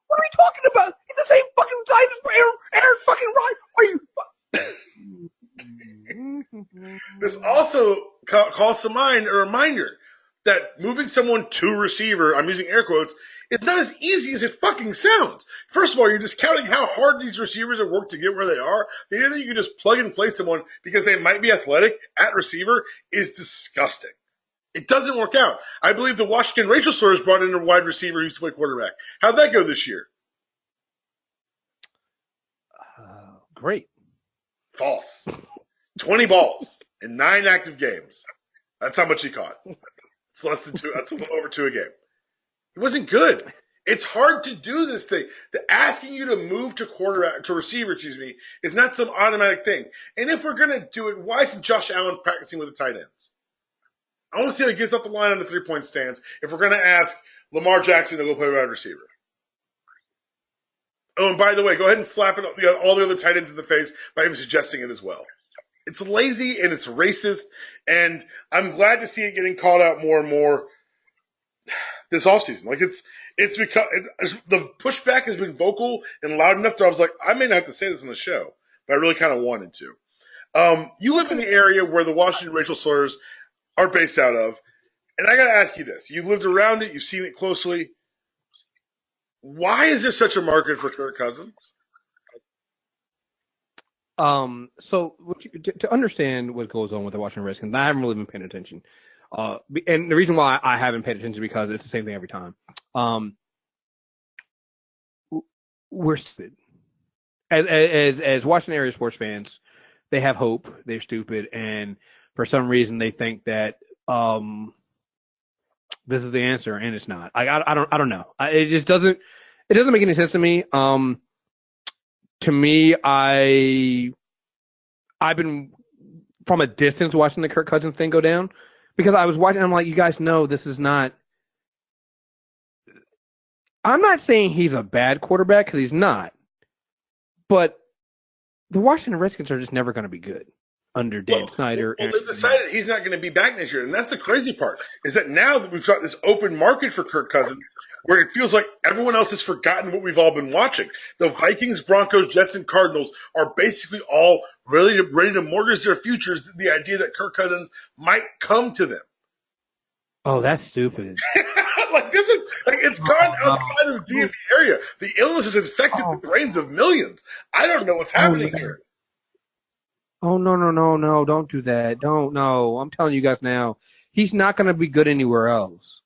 What are we talking about? He's the same fucking height as Aaron fucking Rodgers. Are you? This also calls to mind a reminder that moving someone to receiver, I'm using air quotes, is not as easy as it fucking sounds. First of all, you're discounting how hard these receivers have worked to get where they are. The idea that you can just plug and play someone because they might be athletic at receiver is disgusting. It doesn't work out. I believe the Washington Rachel Slurs brought in a wide receiver who used to play quarterback. How'd that go this year? Great. False. 20 balls in 9 active games. That's how much he caught. It's less than 2. That's a little over 2 a game. It wasn't good. It's hard to do this thing. The asking you to move to receiver, is not some automatic thing. And if we're gonna do it, why isn't Josh Allen practicing with the tight ends? I want to see how he gets off the line on the 3-point stance. If we're gonna ask Lamar Jackson to go play wide receiver. Oh, and by the way, go ahead and slap all the other tight ends in the face by even suggesting it as well. It's lazy and it's racist, and I'm glad to see it getting called out more and more this offseason. Like it's because the pushback has been vocal and loud enough that I was like, I may not have to say this on the show, but I really kind of wanted to. You live in the area where the Washington Rachel Slurs are based out of, and I got to ask you this. You've lived around it. You've seen it closely. Why is there such a market for Kirk Cousins? So to understand what goes on with the Washington Redskins, I haven't really been paying attention. And the reason why I haven't paid attention is because it's the same thing every time. We're stupid. As Washington area sports fans, they have hope. They're stupid, and for some reason they think that this is the answer, and it's not. I don't know. It just doesn't make any sense to me. To me, I've been from a distance watching the Kirk Cousins thing go down because I was watching. I'm like, you guys know this is not. I'm not saying he's a bad quarterback because he's not, but the Washington Redskins are just never going to be good under Dan Snyder. Well, they've decided he's not going to be back next year, and that's the crazy part is that now that we've got this open market for Kirk Cousins, where it feels like everyone else has forgotten what we've all been watching. The Vikings, Broncos, Jets, and Cardinals are basically all ready to mortgage their futures to the idea that Kirk Cousins might come to them. Oh, that's stupid. It's gone outside of the DMV area. The illness has infected the brains of millions. I don't know what's happening here. Oh, no, don't do that. Don't, no. I'm telling you guys now, he's not going to be good anywhere else.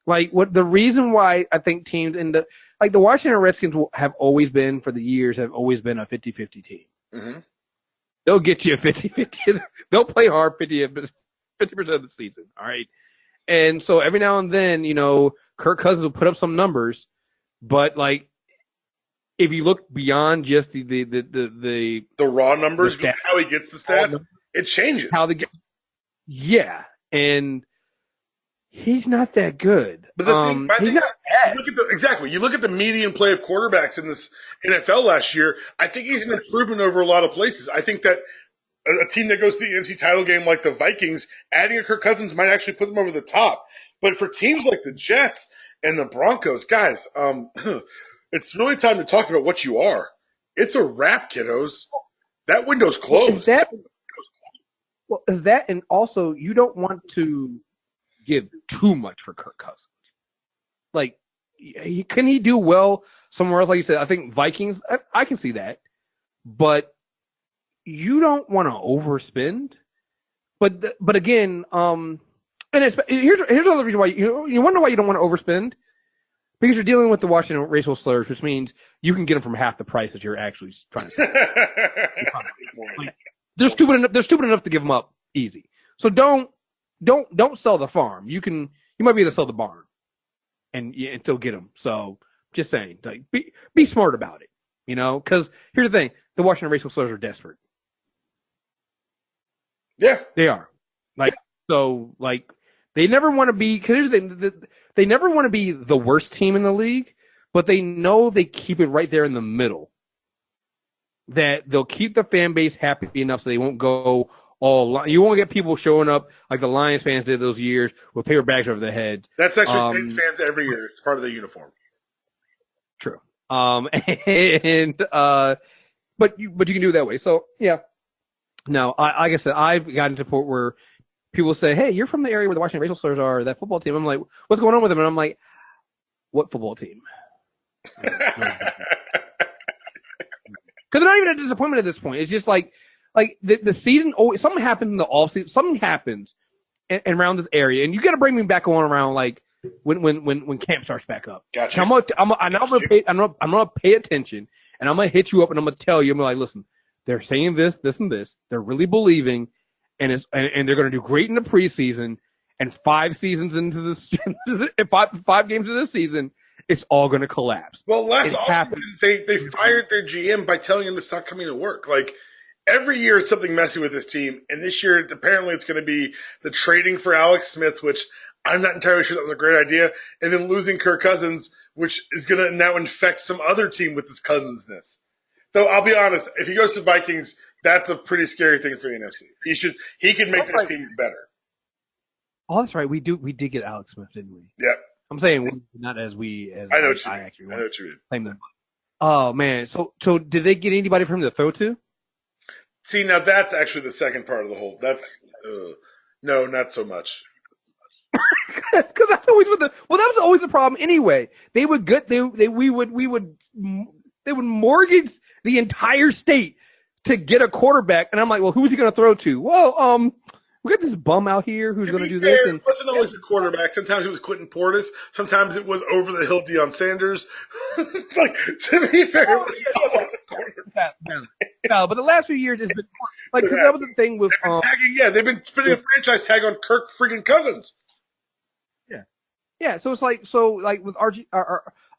Like, the reason why I think teams the Washington Redskins have always been, for the years, have always been a 50-50 team. Mm-hmm. They'll get you a 50-50. They'll play hard 50% of the season, all right? And so every now and then, Kirk Cousins will put up some numbers, but, like, if you look beyond just the raw numbers, how he gets the stat, it changes. Yeah, and he's not that good. But he's not bad. You look at the median play of quarterbacks in this NFL last year. I think he's an improvement over a lot of places. I think that a team that goes to the NFC title game like the Vikings, adding a Kirk Cousins might actually put them over the top. But for teams like the Jets and the Broncos, guys, it's really time to talk about what you are. It's a wrap, kiddos. That window's closed. Is that, and also you don't want to give too much for Kirk Cousins. Like, can he do well somewhere else? Like you said, I think Vikings, I can see that. But you don't want to overspend. But again, here's another reason why you wonder why you don't want to overspend, because you're dealing with the Washington racial slurs, which means you can get them from half the price that you're actually trying to sell. Like, they're stupid enough to give them up easy. So don't sell the farm. You might be able to sell the barn and still get them. So just saying, like, be smart about it, because here's the thing: the Washington racial slurs are desperate. Yeah, they are. They never want to be. Cause here's the thing: they never want to be the worst team in the league, but they know they keep it right there in the middle. That they'll keep the fan base happy enough so they won't go all. You won't get people showing up like the Lions fans did those years with paper bags over their heads. That's actually Saints fans every year. It's part of the uniform. True. But you can do it that way. So yeah. Now, like I said, I've gotten to the point where people say, "Hey, you're from the area where the Washington racial slurs are, that football team." I'm like, "What's going on with them?" And I'm like, "What football team?" Because they're not even a disappointment at this point. It's just like the season. Oh, something happens in the off season. Something happens around this area, and you got to bring me back on around like when camp starts back up. Gotcha. I'm gonna pay attention, and I'm gonna hit you up, and I'm gonna tell you. I'm like, listen, they're saying this, this, and this. They're really believing, and they're gonna do great in the preseason. And 5 seasons into this, 5 games into this season, it's all going to collapse. Well, last offseason, they fired their GM by telling him to stop coming to work. Like, every year it's something messy with this team, and this year apparently it's going to be the trading for Alex Smith, which I'm not entirely sure that was a great idea, and then losing Kirk Cousins, which is going to now infect some other team with this Cousinsness. Though I'll be honest, if he goes to Vikings, that's a pretty scary thing for the NFC. He could make that team better. Oh, that's right. We did get Alex Smith, didn't we? Yep. I'm saying not as I know what you mean. Claim them. Oh man. So did they get anybody for him to throw to? See, now that's actually the second part of the whole. That's no, not so much. Because that's always that was always the problem anyway. They would we would mortgage the entire state to get a quarterback, and I'm like, well, who's he going to throw to? Well, we got this bum out here who's going to do this. And it wasn't always a quarterback. Sometimes it was Quentin Portis. Sometimes it was over the hill Deion Sanders. Like, to be fair, it was always a quarterback. No, but the last few years it's been like, because that was the thing with they've been spinning a franchise tag on Kirk freaking Cousins. Yeah. So it's like with Archie,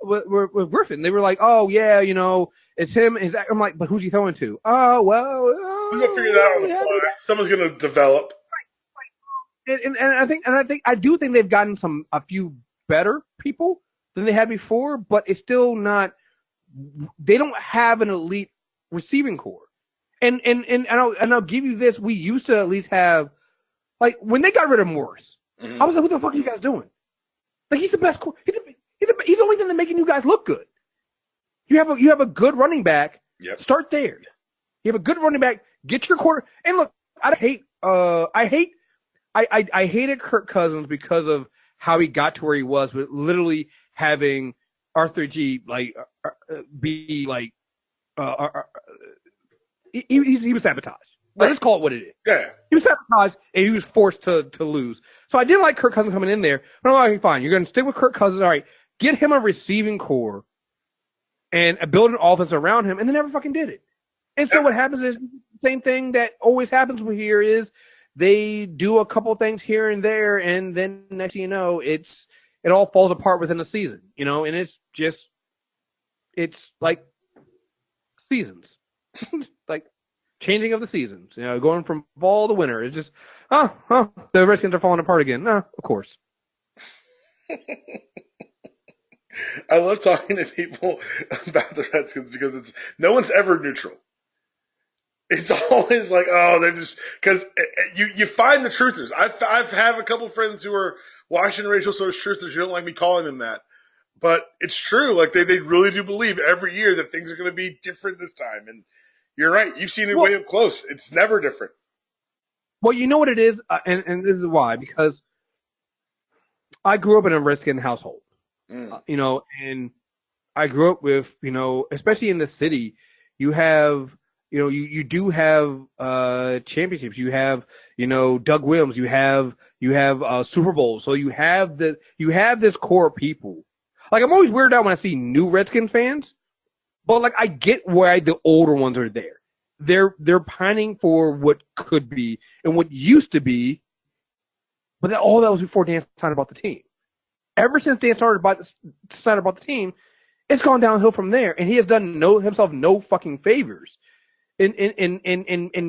with Griffin, they were like, oh yeah, it's him. I'm like, but who's he throwing to? Oh well, we're gonna figure that out on the fly. Someone's gonna develop. And I do think they've gotten a few better people than they had before, but it's still not. They don't have an elite receiving core, and I'll give you this: we used to at least have, like, when they got rid of Morris, I was like, what the fuck are you guys doing? Like, he's the best. He's the only thing that's making you guys look good. You have a good running back. Yep. Start there. You have a good running back. Get your quarter. And look, I hated Kirk Cousins because of how he got to where he was, but literally having Arthur G be like he was sabotaged. Right. Let's call it what it is. Yeah. He was sabotaged and he was forced to lose. So I didn't like Kirk Cousins coming in there, but I'm like, fine, you're going to stick with Kirk Cousins. All right, get him a receiving core and build an offense around him, and they never fucking did it. And so what happens is the same thing that always happens here is they do a couple things here and there, and then next thing you know, it all falls apart within a season, and it's like seasons, like changing of the seasons, going from fall to winter. It's just, the Redskins are falling apart again. No, of course. I love talking to people about the Redskins because no one's ever neutral. It's always like, oh, they're just because you find the truthers. I've a couple friends who are Washington racial slurs truthers who don't like me calling them that, but it's true. Like they really do believe every year that things are going to be different this time. And you're right. You've seen it way up close. It's never different. Well, you know what it is, and this is why, because I grew up in a Redskin household, and I grew up with, especially in the city, you have you do have championships. You have, Doug Williams. You have Super Bowls. So you have this core of people. Like, I'm always weirded out when I see new Redskins fans, but like, I get why the older ones are there. They're pining for what could be and what used to be, but all that was before Dan signed about the team. Ever since Dan signed about the team, it's gone downhill from there, and he has done himself no fucking favors in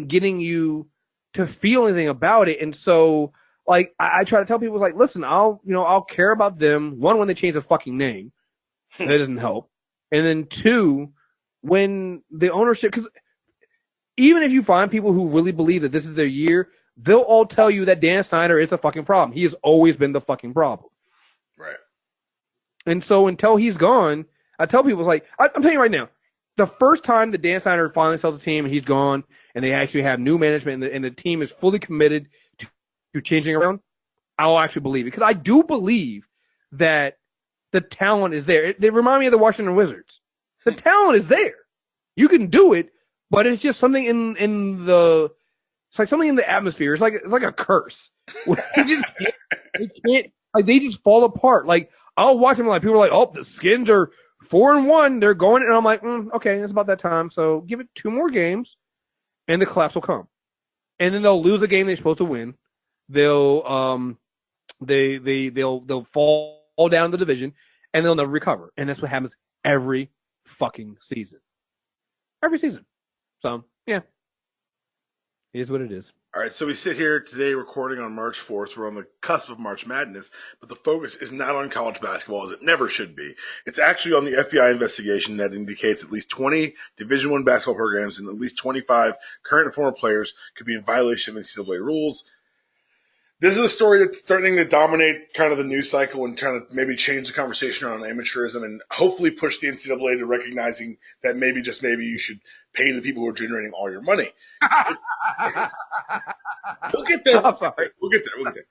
getting you to feel anything about it. And so, like, I try to tell people, like, listen, I'll care about them. One, when they change the fucking name, that doesn't help. And then two, when the ownership, because even if you find people who really believe that this is their year, they'll all tell you that Dan Snyder is a fucking problem. He has always been the fucking problem. Right. And so until he's gone, I tell people, like, I'm telling you right now, the first time that Dan Snyder finally sells the team and he's gone and they actually have new management and the team is fully committed to changing around, I'll actually believe it. Because I do believe that the talent is there. They remind me of the Washington Wizards. The talent is there. You can do it, but it's just something it's like something in the atmosphere. It's like a curse. They just fall apart. Like, I'll watch them, like, people are like, oh, the Skins are 4-1, they're going, and I'm like, okay, it's about that time. So give it 2 more games, and the collapse will come. And then they'll lose a game they're supposed to win. They'll fall down the division, and they'll never recover. And that's what happens every fucking season. Every season. So yeah, it is what it is. All right, so we sit here today recording on March 4th. We're on the cusp of March Madness, but the focus is not on college basketball, as it never should be. It's actually on the FBI investigation that indicates at least 20 Division I basketball programs and at least 25 current and former players could be in violation of NCAA rules. This is a story that's starting to dominate kind of the news cycle and trying to maybe change the conversation around amateurism and hopefully push the NCAA to recognizing that maybe, just maybe, you should pay the people who are generating all your money. We'll get there. We'll get there.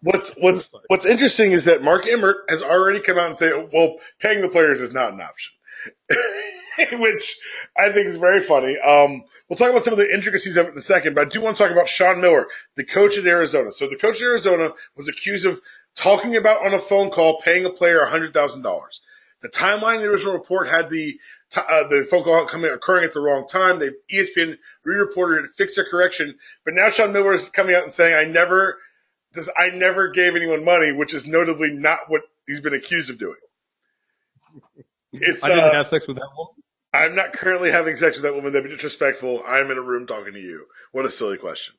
What's interesting is that Mark Emmert has already come out and said, well, paying the players is not an option. Which I think is very funny. We'll talk about some of the intricacies of it in a second, but I do want to talk about Sean Miller, the coach at Arizona. So the coach at Arizona was accused of talking about on a phone call paying a player $100,000. The timeline in the original report had the phone call occurring at the wrong time. ESPN re-reported it, fixed their correction, but now Sean Miller is coming out and saying, I never gave anyone money, which is notably not what he's been accused of doing. I didn't have sex with that woman. I'm not currently having sex with that woman. That'd be disrespectful. I'm in a room talking to you. What a silly question.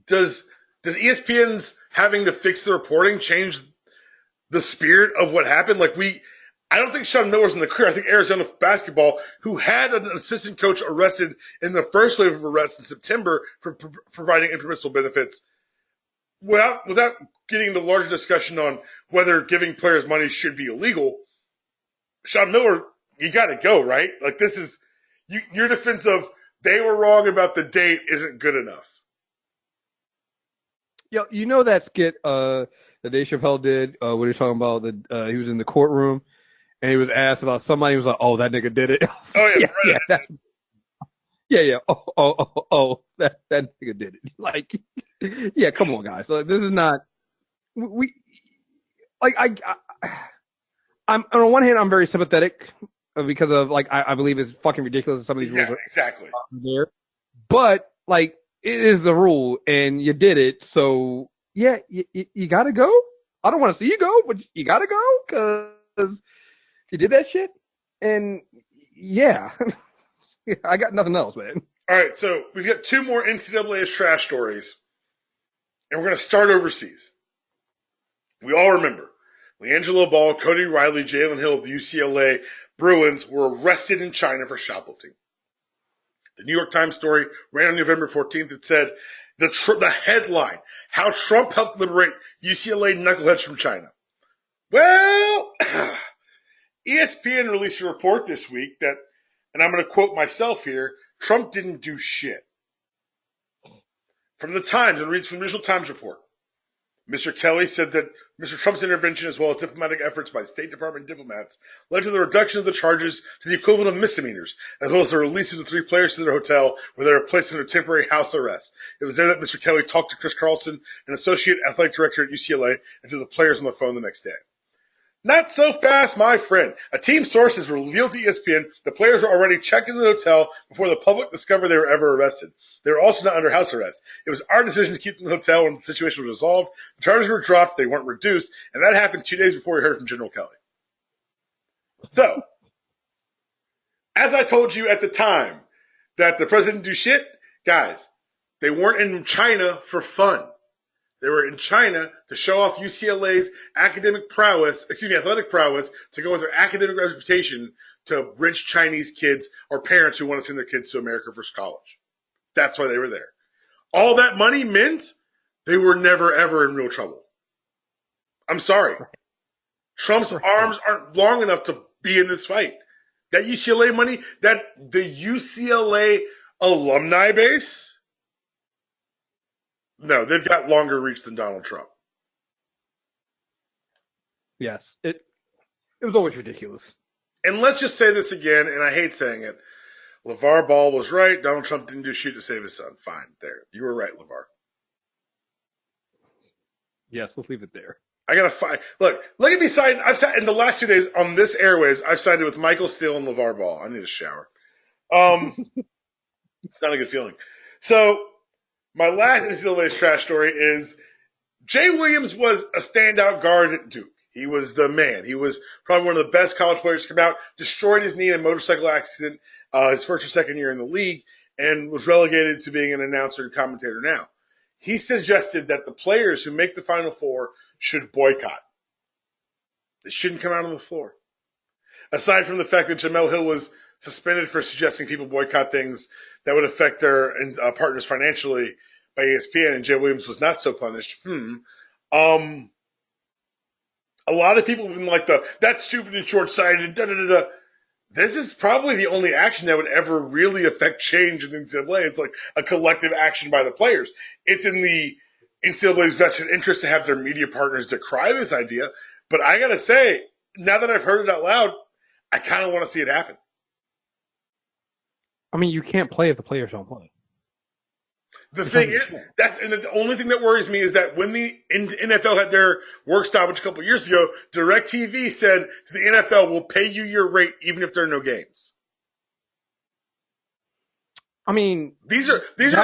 Does ESPN's having to fix the reporting change the spirit of what happened? I don't think Sean Miller's in the clear. I think Arizona basketball, who had an assistant coach arrested in the first wave of arrests in September for providing impermissible benefits, well, without getting into larger discussion on whether giving players money should be illegal, Sean Miller, you got to go, right? Like, this is your defense of they were wrong about the date isn't good enough. Yeah, that skit that Dave Chappelle did when he was talking about he was in the courtroom and he was asked about somebody. He was like, "Oh, that nigga did it." Oh yeah, yeah. Oh, that nigga did it. Like, yeah, come on, guys. Like, this is not I'm on one hand, I'm very sympathetic because of, like, I believe it's fucking ridiculous that some of these rules are exactly there. But, like, it is the rule and you did it. So yeah, you gotta go. I don't want to see you go, but you gotta go because you did that shit. And yeah, I got nothing else, man. All right. So we've got 2 more NCAA trash stories and we're going to start overseas. We all remember LiAngelo Ball, Cody Riley, Jalen Hill of the UCLA Bruins were arrested in China for shoplifting. The New York Times story ran on November 14th. It said, the headline, how Trump helped liberate UCLA knuckleheads from China. Well, ESPN released a report this week that, and I'm going to quote myself here, Trump didn't do shit. From the Times, and reads from the original Times report. Mr. Kelly said that Mr. Trump's intervention, as well as diplomatic efforts by State Department diplomats, led to the reduction of the charges to the equivalent of misdemeanors, as well as the release of the 3 players to their hotel, where they were placed under temporary house arrest. It was there that Mr. Kelly talked to Kriss Carlson, an associate athletic director at UCLA, and to the players on the phone the next day. Not so fast, my friend. A team source has revealed to ESPN the players were already checked into the hotel before the public discovered they were ever arrested. They were also not under house arrest. It was our decision to keep them in the hotel when the situation was resolved. The charges were dropped, they weren't reduced, and that happened 2 days before we heard from General Kelly. So, as I told you at the time that the president didn't do shit, guys, they weren't in China for fun. They were in China to show off UCLA's athletic prowess, to go with their academic reputation to rich Chinese kids or parents who want to send their kids to America for college. That's why they were there. All that money meant they were never, ever in real trouble. I'm sorry. Trump's arms aren't long enough to be in this fight. That UCLA money, the UCLA alumni base, no, they've got longer reach than Donald Trump. Yes, it was always ridiculous. And let's just say this again, and I hate saying it. LeVar Ball was right. Donald Trump didn't do shit to save his son. Fine, there. You were right, LeVar. Yes, let's leave it there. I gotta fight. Look at me siding. In the last 2 days on this airwaves, I've sided with Michael Steele and LeVar Ball. I need a shower. It's not a good feeling. So, my last NCAA trash story is Jay Williams was a standout guard at Duke. He was the man. He was probably one of the best college players to come out, destroyed his knee in a motorcycle accident his first or second year in the league, and was relegated to being an announcer and commentator now. He suggested that the players who make the Final Four should boycott. They shouldn't come out on the floor. Aside from the fact that Jamel Hill was suspended for suggesting people boycott things that would affect their partners financially by ESPN, and Jay Williams was not so punished. A lot of people have been like, that's stupid and short-sighted and da-da-da-da. This is probably the only action that would ever really affect change in the NCAA. It's like a collective action by the players. It's in the NCAA's vested interest to have their media partners decry this idea. But I got to say, now that I've heard it out loud, I kind of want to see it happen. I mean, you can't play if the players don't play. The thing is, the only thing that worries me is that when the NFL had their work stoppage a couple of years ago, DirecTV said to the NFL, we'll pay you your rate even if there are no games. I mean, these are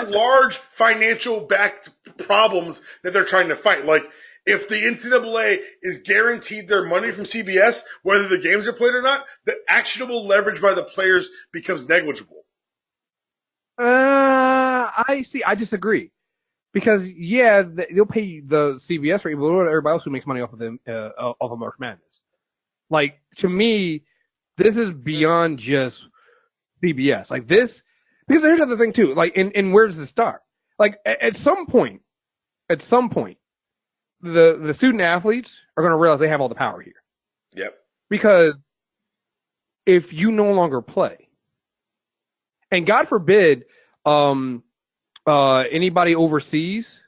large financial backed problems that they're trying to fight. Like, if the NCAA is guaranteed their money from CBS, whether the games are played or not, the actionable leverage by the players becomes negligible. I disagree. Because, yeah, they'll pay the CBS rate, but what about everybody else who makes money off of them, off of March Madness? Like, to me, this is beyond just CBS. Like, this, because here's the other thing, too. Like, and where does it start? Like, at some point, the student athletes are going to realize they have all the power here. Yep. Because if you no longer play, and God forbid, anybody overseas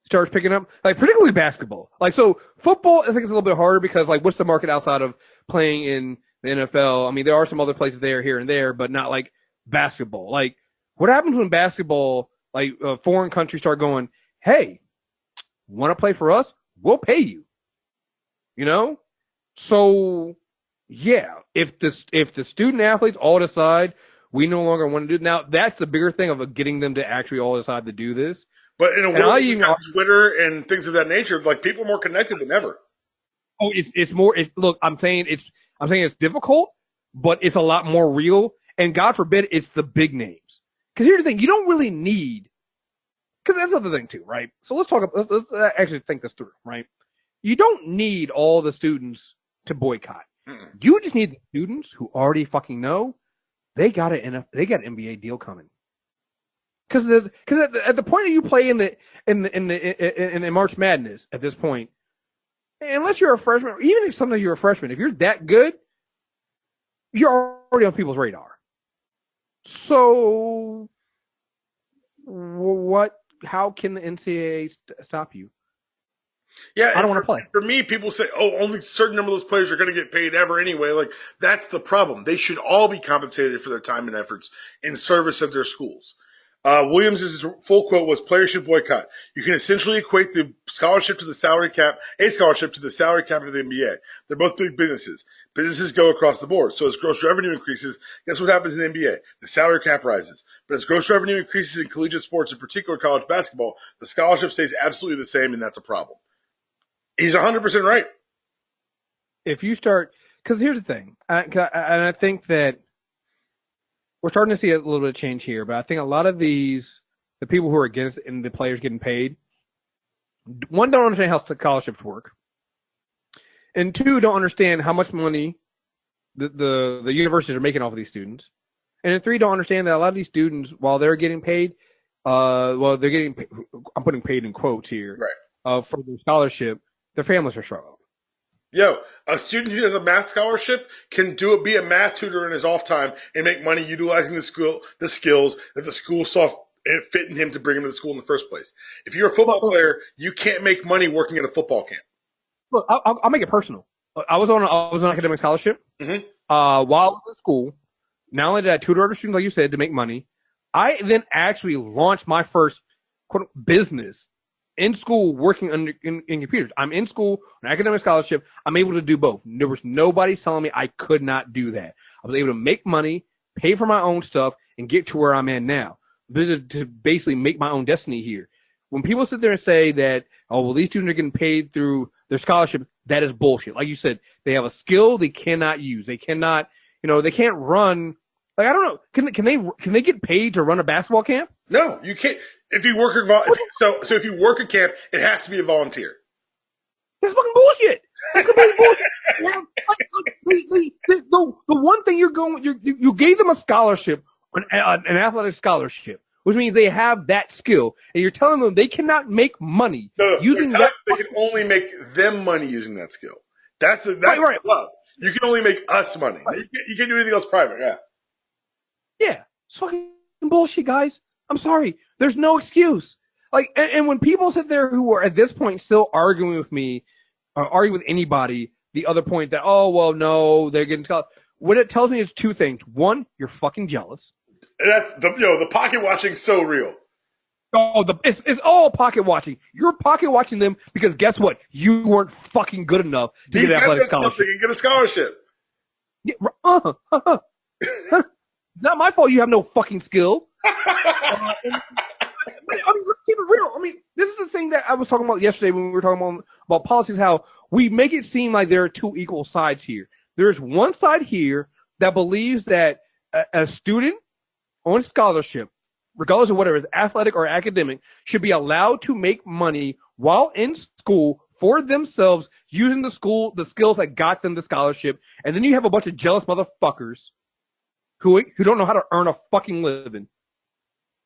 starts picking up, like particularly basketball. Like, so football, I think it's a little bit harder because, like, what's the market outside of playing in the NFL? I mean, there are some other places there, here and there, but not like basketball. Like, what happens when basketball, like, foreign countries start going, hey, want to play for us? We'll pay you. You know? So, yeah, if the student athletes all decide we no longer want to do it. Now, that's the bigger thing of getting them to actually all decide to do this. But in a world like Twitter and things of that nature, like, people are more connected than ever. Oh, it's more. Look, I'm saying it's difficult, but it's a lot more real. And God forbid it's the big names. Because here's the thing, you don't really need. Because that's the other thing too, right? So let's actually think this through, right? You don't need all the students to boycott. Mm-mm. You just need the students who already fucking know. They got an NBA deal coming. Because at the point that you play in March Madness at this point, unless you're a freshman, even if sometimes you're a freshman, if you're that good, you're already on people's radar. So how can the NCAA stop you? Yeah, I don't want to play. For me, people say, "Oh, only a certain number of those players are going to get paid ever anyway." Like that's the problem. They should all be compensated for their time and efforts in service of their schools. Williams' full quote was, "Players should boycott." You can essentially equate the scholarship to the salary cap, a scholarship to the salary cap of the NBA. They're both big businesses. Businesses go across the board. So as gross revenue increases, guess what happens in the NBA? The salary cap rises. But as gross revenue increases in collegiate sports, in particular college basketball, the scholarship stays absolutely the same, and that's a problem. He's 100% right. If you start, because here's the thing, and I think that we're starting to see a little bit of change here, but I think a lot of the people who are against and the players getting paid, one, don't understand how scholarships work, and two, don't understand how much money the universities are making off of these students, and then three, don't understand that a lot of these students, while they're getting paid, they're getting, I'm putting paid in quotes here, right, for their scholarship, their families are struggling. Yo, a student who has a math scholarship can be a math tutor in his off time and make money utilizing the skills that the school saw fit in him to bring him to the school in the first place. If you're a football player, you can't make money working at a football camp. Look, I'll make it personal. I was on academic scholarship. Mm-hmm. While I was in school, not only did I tutor other students, like you said, to make money, I then actually launched my first quote business in school working in computers. I'm in school on academic scholarship. I'm able to do both. There was nobody telling me I could not do that. I was able to make money, pay for my own stuff, and get to where I'm at now. To basically make my own destiny here. When people sit there and say that, oh, well, these students are getting paid through their scholarship, that is bullshit. Like you said, they have a skill they cannot use. They cannot, they can't run. Like, I don't know. Can they get paid to run a basketball camp? No, you can't. If you work so if you work a camp, it has to be a volunteer. That's fucking bullshit. That's complete bullshit. The one thing you gave them a scholarship, an athletic scholarship, which means they have that skill, and you're telling them they cannot make money using that. They can only make them money using that skill. That's right. The love. You can only make us money. Right. You can't do anything else private. Yeah. Yeah. It's fucking bullshit, guys. I'm sorry. There's no excuse. Like, and when people sit there who are at this point still arguing with me, or arguing with anybody, the other point that, oh, well, no, they're getting tough. What it tells me is two things. One, you're fucking jealous. That's the pocket watching's so real. Oh, it's all pocket watching. You're pocket watching them because guess what? You weren't fucking good enough to get an athletic scholarship. You get a scholarship. Yeah, not my fault you have no fucking skill. I mean, let's keep it real. I mean, this is the thing that I was talking about yesterday when we were talking about policies, how we make it seem like there are two equal sides here. There's one side here that believes that a student on scholarship, regardless of whether it's athletic or academic, should be allowed to make money while in school for themselves using the skills that got them the scholarship. And then you have a bunch of jealous motherfuckers who don't know how to earn a fucking living,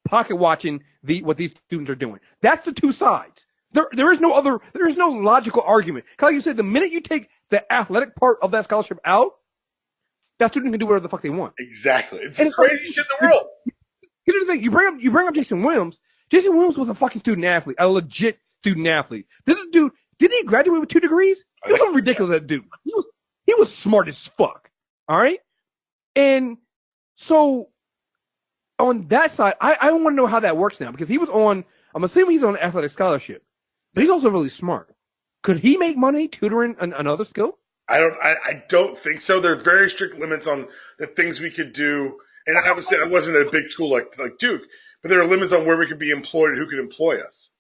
pocket watching what these students are doing. That's the two sides. There is no logical argument. Like you said, the minute you take the athletic part of that scholarship out, that student can do whatever the fuck they want. Exactly. It's the craziest shit in the world. Here's the thing. You bring up Jason Williams. Jason Williams was a fucking student athlete, a legit student athlete. This dude, didn't he graduate with 2 degrees? He was something ridiculous, that dude. He was smart as fuck. All right? And so on that side, I want to know how that works now, because I'm assuming he's on an athletic scholarship, but he's also really smart. Could he make money tutoring another skill? I don't think so. There are very strict limits on the things we could do. And obviously I wasn't at a big school like Duke, but there are limits on where we could be employed and who could employ us.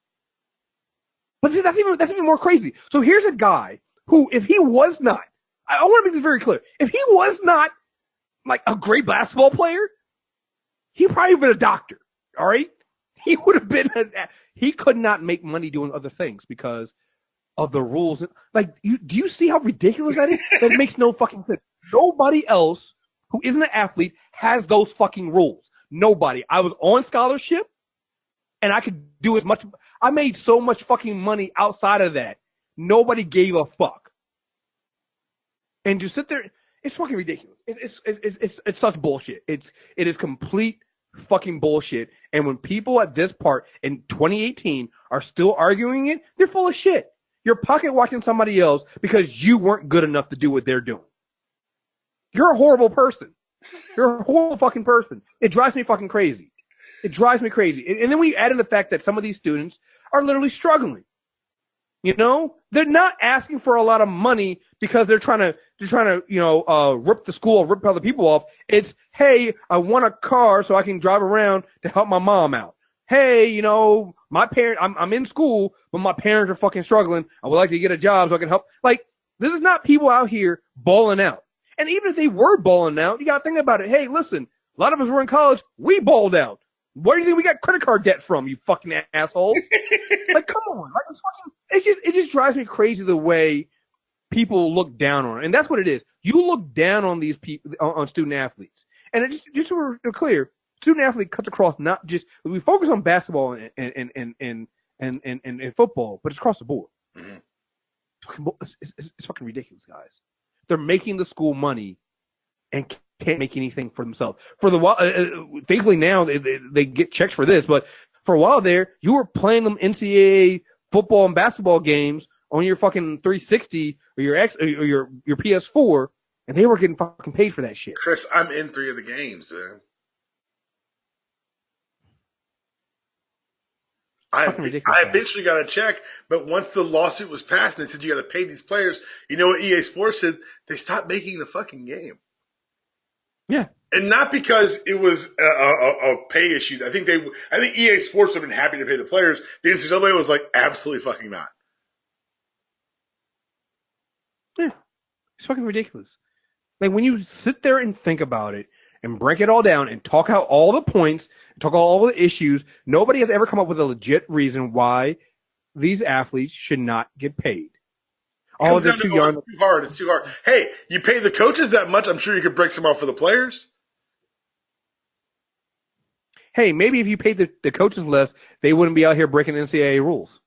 But see, that's even more crazy. So here's a guy who, if he was not, I want to make this very clear. If he was not like a great basketball player, he probably would have been a doctor. All right. He would have been, he could not make money doing other things because of the rules. Like, do you see how ridiculous that is? That makes no fucking sense. Nobody else who isn't an athlete has those fucking rules. Nobody. I was on scholarship and I could do as much. I made so much fucking money outside of that. Nobody gave a fuck. And to sit there, it's fucking ridiculous. It's such bullshit. It is complete fucking bullshit. And when people at this part in 2018 are still arguing it, they're full of shit. You're pocket watching somebody else because you weren't good enough to do what they're doing. You're a horrible person. You're a horrible fucking person. It drives me fucking crazy. It drives me crazy. And then when you add in the fact that some of these students are literally struggling. You know, they're not asking for a lot of money because they're trying to rip the school, rip other people off. It's, hey, I want a car so I can drive around to help my mom out. Hey, you know, my parent, I'm in school, but my parents are fucking struggling. I would like to get a job so I can help. Like, this is not people out here balling out. And even if they were balling out, you got to think about it. Hey, listen, a lot of us were in college. We balled out. Where do you think we got credit card debt from, you fucking assholes? Like, come on. Like, it just drives me crazy the way people look down on it. And that's what it is. You look down on these people, on student athletes. And it just so we're clear, student athlete cuts across not just, we focus on basketball and football, but it's across the board. Mm-hmm. It's fucking ridiculous, guys. They're making the school money and can't make anything for themselves. For the while, thankfully now they get checks for this, but for a while there, you were playing them NCAA football and basketball games on your fucking 360 or your PS4, and they were getting fucking paid for that shit. Kriss, I'm in 3 of the games, man. I eventually got a check, but once the lawsuit was passed and they said you got to pay these players, you know what EA Sports said? They stopped making the fucking game. Yeah. And not because it was a pay issue. I think EA Sports would have been happy to pay the players. The NCAA was like, absolutely fucking not. Yeah. It's fucking ridiculous. Like, when you sit there and think about it and break it all down and talk out all the points, talk out all the issues, nobody has ever come up with a legit reason why these athletes should not get paid. Oh, they're too young. It's too hard. Hey, you pay the coaches that much, I'm sure you could break some off for the players. Hey, maybe if you paid the coaches less, they wouldn't be out here breaking NCAA rules.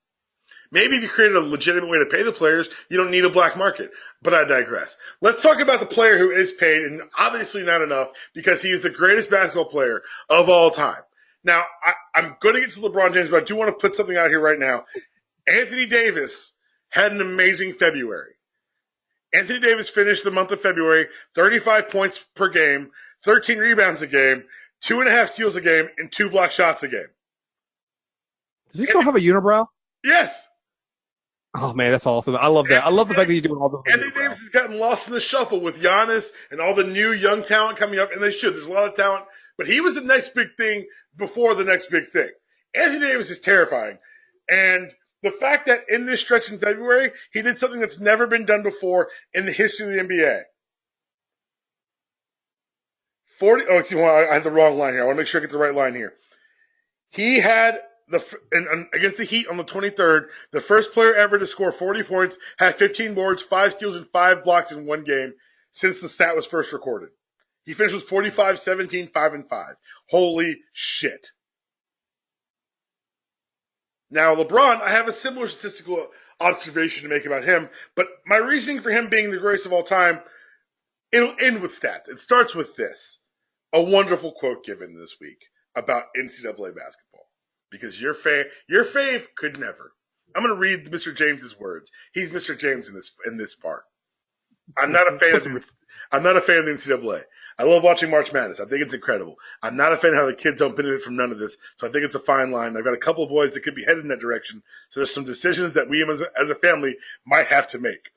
Maybe if you created a legitimate way to pay the players, you don't need a black market. But I digress. Let's talk about the player who is paid, and obviously not enough, because he is the greatest basketball player of all time. Now, I'm going to get to LeBron James, but I do want to put something out here right now. Anthony Davis had an amazing February. Anthony Davis finished the month of February, 35 points per game, 13 rebounds a game, 2.5 steals a game, and 2 block shots a game. Does he still have a unibrow? Yes. Oh, man, that's awesome. I love that. I love the fact that he's doing all this. Anthony Davis has gotten lost in the shuffle with Giannis and all the new young talent coming up, and they should. There's a lot of talent. But he was the next big thing before the next big thing. Anthony Davis is terrifying. And the fact that in this stretch in February, he did something that's never been done before in the history of the NBA. I had the wrong line here. I want to make sure I get the right line here. He had against the Heat on the 23rd, the first player ever to score 40 points, had 15 boards, 5 steals, and 5 blocks in one game since the stat was first recorded. He finished with 45, 17, 5, and 5. Holy shit. Now, LeBron, I have a similar statistical observation to make about him, but my reasoning for him being the greatest of all time, it'll end with stats. It starts with this. A wonderful quote given this week about NCAA basketball. Because your fave could never. I'm going to read Mr. James's words. He's Mr. James in this part. I'm not a fan of the NCAA. I love watching March Madness. I think it's incredible. I'm not a fan of how the kids don't benefit from none of this, so I think it's a fine line. I've got a couple of boys that could be headed in that direction, so there's some decisions that we as a family might have to make.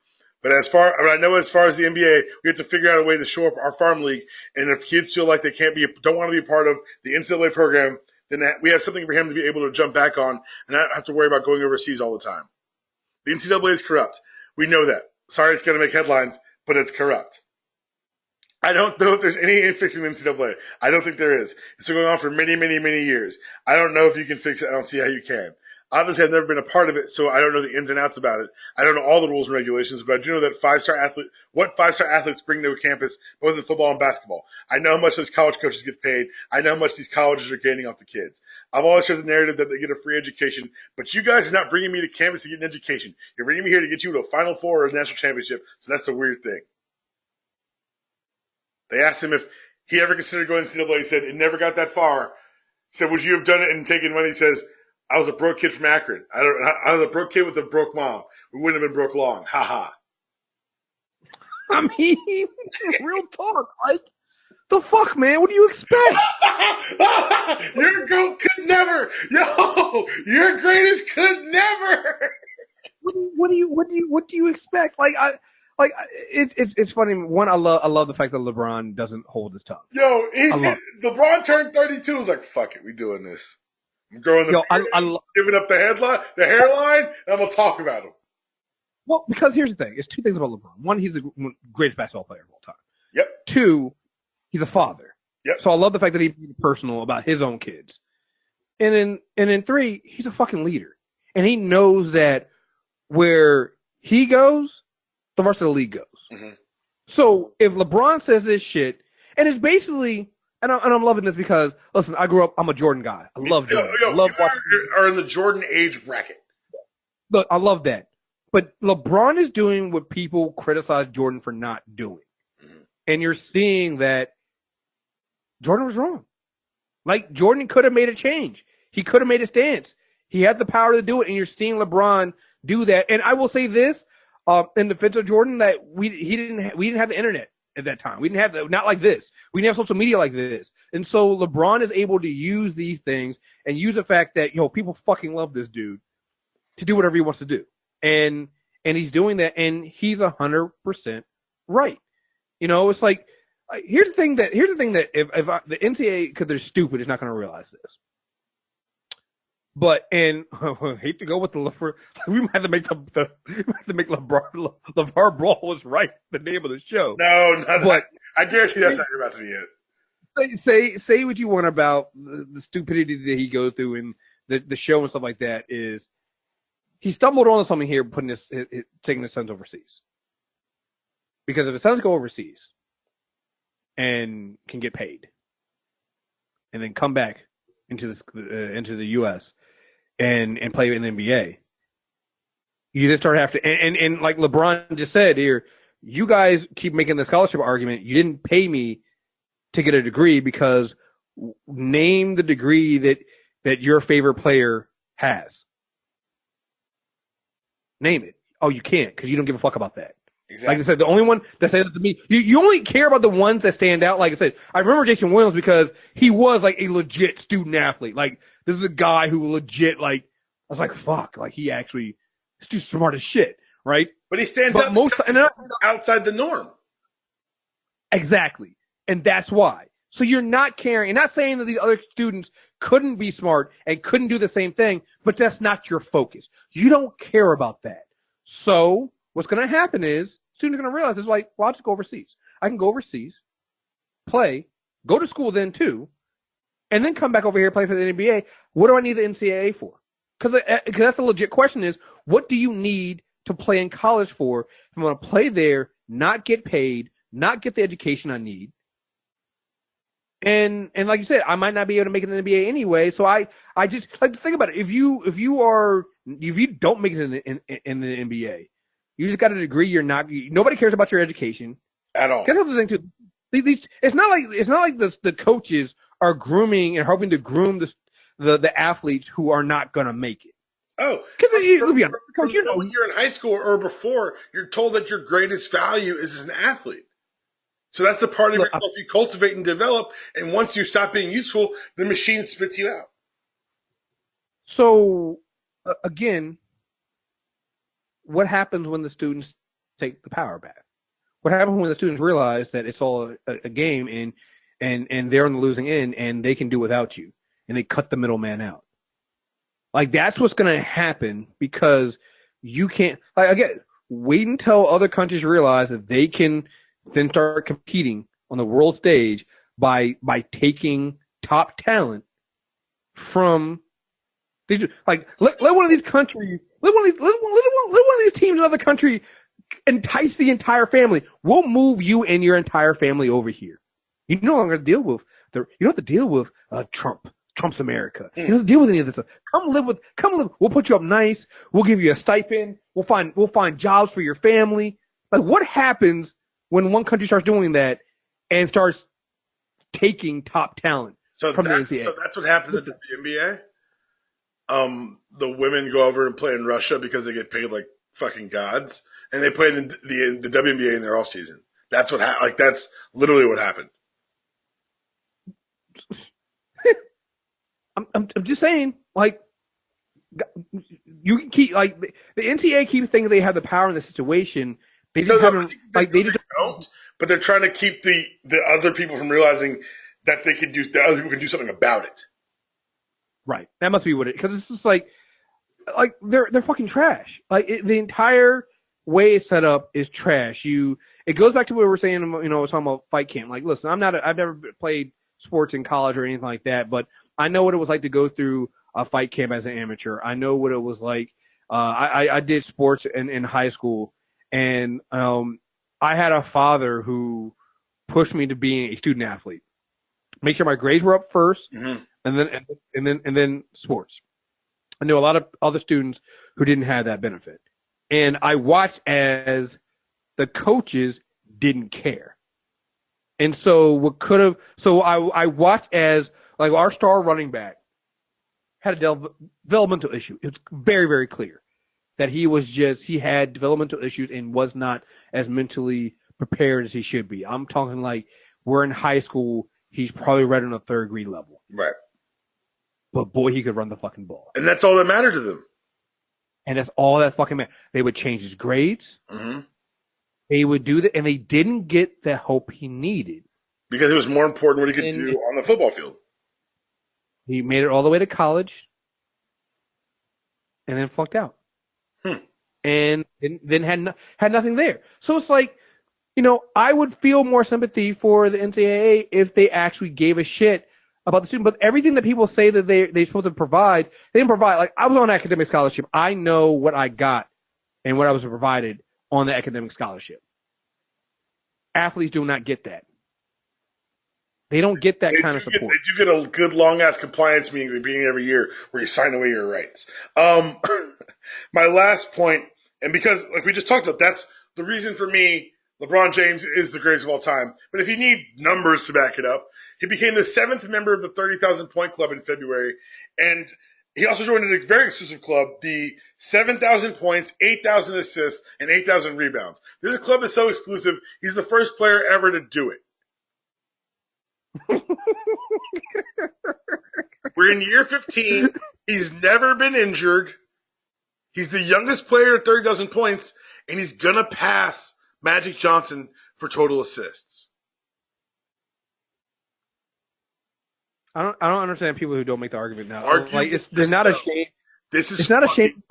But as far as the NBA, we have to figure out a way to shore up our farm league, and if kids feel like they don't want to be a part of the NCAA program, then we have something for him to be able to jump back on and not have to worry about going overseas all the time. The NCAA is corrupt. We know that. Sorry it's going to make headlines, but it's corrupt. I don't know if there's any fixing the NCAA. I don't think there is. It's been going on for many, many, many years. I don't know if you can fix it. I don't see how you can. Obviously, I've never been a part of it, so I don't know the ins and outs about it. I don't know all the rules and regulations, but I do know that what five-star athletes bring to a campus, both in football and basketball. I know how much those college coaches get paid. I know how much these colleges are gaining off the kids. I've always heard the narrative that they get a free education, but you guys are not bringing me to campus to get an education. You're bringing me here to get you to a Final Four or a national championship, so that's a weird thing. They asked him if he ever considered going to NCAA. He said it never got that far. He said, would you have done it and taken money? He says, I was a broke kid from Akron. I was a broke kid with a broke mom. We wouldn't have been broke long. Ha ha. I mean, real talk. Like, the fuck, man? What do you expect? Your GOAT could never. Yo, your greatest could never. What do you expect? It's funny. One, I love the fact that LeBron doesn't hold his tongue. Yo, LeBron turned 32. He was like, fuck it, we doing this. I'm growing the beard, giving up the hairline, and I'm gonna talk about him. Well, because here's the thing. It's two things about LeBron. One, he's the greatest basketball player of all time. Yep. Two, he's a father. Yep. So I love the fact that he's personal about his own kids. And then three, he's a fucking leader. And he knows that where he goes, the rest of the league goes. Mm-hmm. So if LeBron says this shit, and it's basically, and I'm loving this because, listen, I grew up, I'm a Jordan guy. I love Jordan. I love watching. Are in the Jordan age bracket. Look, I love that. But LeBron is doing what people criticize Jordan for not doing. Mm-hmm. And you're seeing that Jordan was wrong. Like, Jordan could have made a change. He could have made a stance. He had the power to do it, and you're seeing LeBron do that. And I will say this, in defense of Jordan, that we didn't have the internet at that time. We didn't have not like this. We didn't have social media like this. And so LeBron is able to use these things and use the fact that, people fucking love this dude to do whatever he wants to do. And he's doing that, and he's 100% right. It's like, here's the thing that if the NCAA, because they're stupid, is not going to realize this. But I hate to go with we might have to make LeVar Brawl was right, the name of the show. No, but I guarantee that's not about to be it. Say what you want about the stupidity that he goes through in the show and stuff like that. Is he stumbled onto something here, taking his sons overseas? Because if his sons go overseas and can get paid, and then come back into the U.S. and play in the NBA, you then start having to, and like LeBron just said here, you guys keep making the scholarship argument. You didn't pay me to get a degree because name the degree that your favorite player has. Name it. Oh, you can't because you don't give a fuck about that. Exactly. Like I said, the only one that said that to me, you only care about the ones that stand out. Like I said, I remember Jason Williams because he was like a legit student athlete. Like, this is a guy who legit, like, I was like, fuck, like he's too smart as shit, right? But he stands out outside the norm. Exactly. And that's why. So you're not caring, and not saying that these other students couldn't be smart and couldn't do the same thing, but that's not your focus. You don't care about that. So what's going to happen is students are going to realize it's like, well, I'll just go overseas. I can go overseas, play, go to school then too, and then come back over here and play for the NBA. What do I need the NCAA for? Because that's the legit question is, what do you need to play in college for? If I'm going to play there, not get paid, not get the education I need. And like you said, I might not be able to make it in the NBA anyway. So I just like to think about it. If you don't make it in the NBA, you just got a degree. Nobody cares about your education at all. That's the other thing too. It's not like the coaches are grooming and hoping to groom the athletes who are not gonna make it. Oh, because when you're in high school or before, you're told that your greatest value is as an athlete. So that's the part of yourself you cultivate and develop. And once you stop being useful, the machine spits you out. So again, what happens when the students take the power back? What happens when the students realize that it's all a game and they're on the losing end and they can do without you and they cut the middleman out? Like, that's what's going to happen because you can't, like, again, wait until other countries realize that they can then start competing on the world stage by taking top talent from like let one of these countries, let one of these teams in another country entice the entire family. We'll move you and your entire family over here. You no longer deal with you don't have to deal with Trump's America. You don't have to deal with any of this stuff. Come live. We'll put you up nice. We'll give you a stipend. We'll find jobs for your family. Like, what happens when one country starts doing that and starts taking top talent from the NCAA? So that's what happened at the NBA? the women go over and play in Russia because they get paid like fucking gods, and they play in the WNBA in their off season. That's what that's literally what happened. I'm just saying, like, you can keep, like, the NCAA keeps thinking they have the power in the situation. They just haven't, like, they just don't. But they're trying to keep the other people from realizing that the other people can do something about it. Right. That must be what it, because it's just like they're fucking trash. Like, the entire way it's set up is trash. It goes back to what we were saying, talking about fight camp. Like, listen, I've never played sports in college or anything like that, but I know what it was like to go through a fight camp as an amateur. I know what it was like. I did sports in high school, and I had a father who pushed me to being a student athlete. Make sure my grades were up first, Mm-hmm. and then sports. I knew a lot of other students who didn't have that benefit, and I watched as the coaches didn't care. And so I watched as, like, our star running back had a developmental issue. It was very, very clear that he had developmental issues and was not as mentally prepared as he should be. I'm talking like we're in high school. He's probably right on a third grade level. Right. But boy, he could run the fucking ball. And that's all that mattered to them. And that's all that fucking mattered. They would change his grades. Mm-hmm. They would do that, and they didn't get the help he needed. Because it was more important what he could do on the football field. He made it all the way to college and then flunked out. And then had nothing there. So it's like, I would feel more sympathy for the NCAA if they actually gave a shit about the student. But everything that people say that they're supposed to provide, they didn't provide. Like, I was on academic scholarship. I know what I got and what I was provided on the academic scholarship. Athletes do not get that. They don't get that kind of support. They do get a good long-ass compliance meeting at the beginning of every year where you sign away your rights. My last point, and because, like we just talked about, that's the reason for me, LeBron James is the greatest of all time. But if you need numbers to back it up, he became the 7th member of the 30,000 point club in February. And he also joined a very exclusive club, the 7,000 points, 8,000 assists, and 8,000 rebounds. This club is so exclusive, he's the first player ever to do it. We're in year 15. He's never been injured. He's the youngest player at 30,000 points, and he's going to pass Magic Johnson for total assists. I don't understand people who don't make the argument now. They're not ashamed. It's not a shame.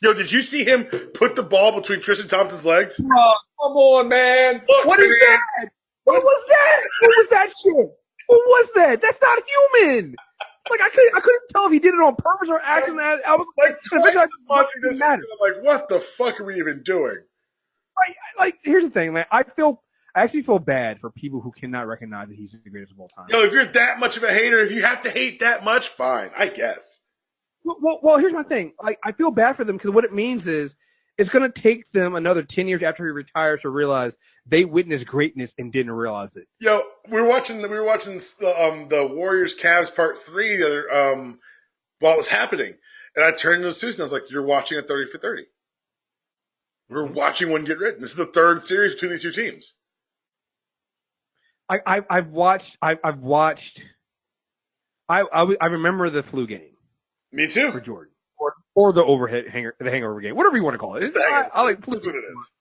Yo, did you see him put the ball between Tristan Thompson's legs? Oh, come on, man. What is that? What was that? What was that shit? What was that? That's not human. Like, I couldn't tell if he did it on purpose or accident. I was like, like, what the fuck are we even doing? Like, here's the thing, man. I actually feel bad for people who cannot recognize that he's the greatest of all time. Yo, if you're that much of a hater, if you have to hate that much, fine, I guess. Well, here's my thing. Like, I feel bad for them because what it means is it's going to take them another 10 years after he retires to realize they witnessed greatness and didn't realize it. Yo, we were watching the Warriors Cavs Part 3 the other while it was happening, and I turned to Susan. I was like, "You're watching a 30 for 30. We're watching one get written. This is the third series between these two teams." I've watched. I remember the flu game. Me too. For Jordan. Or the the hangover game, whatever you want to call it. I like flu. That's what it is.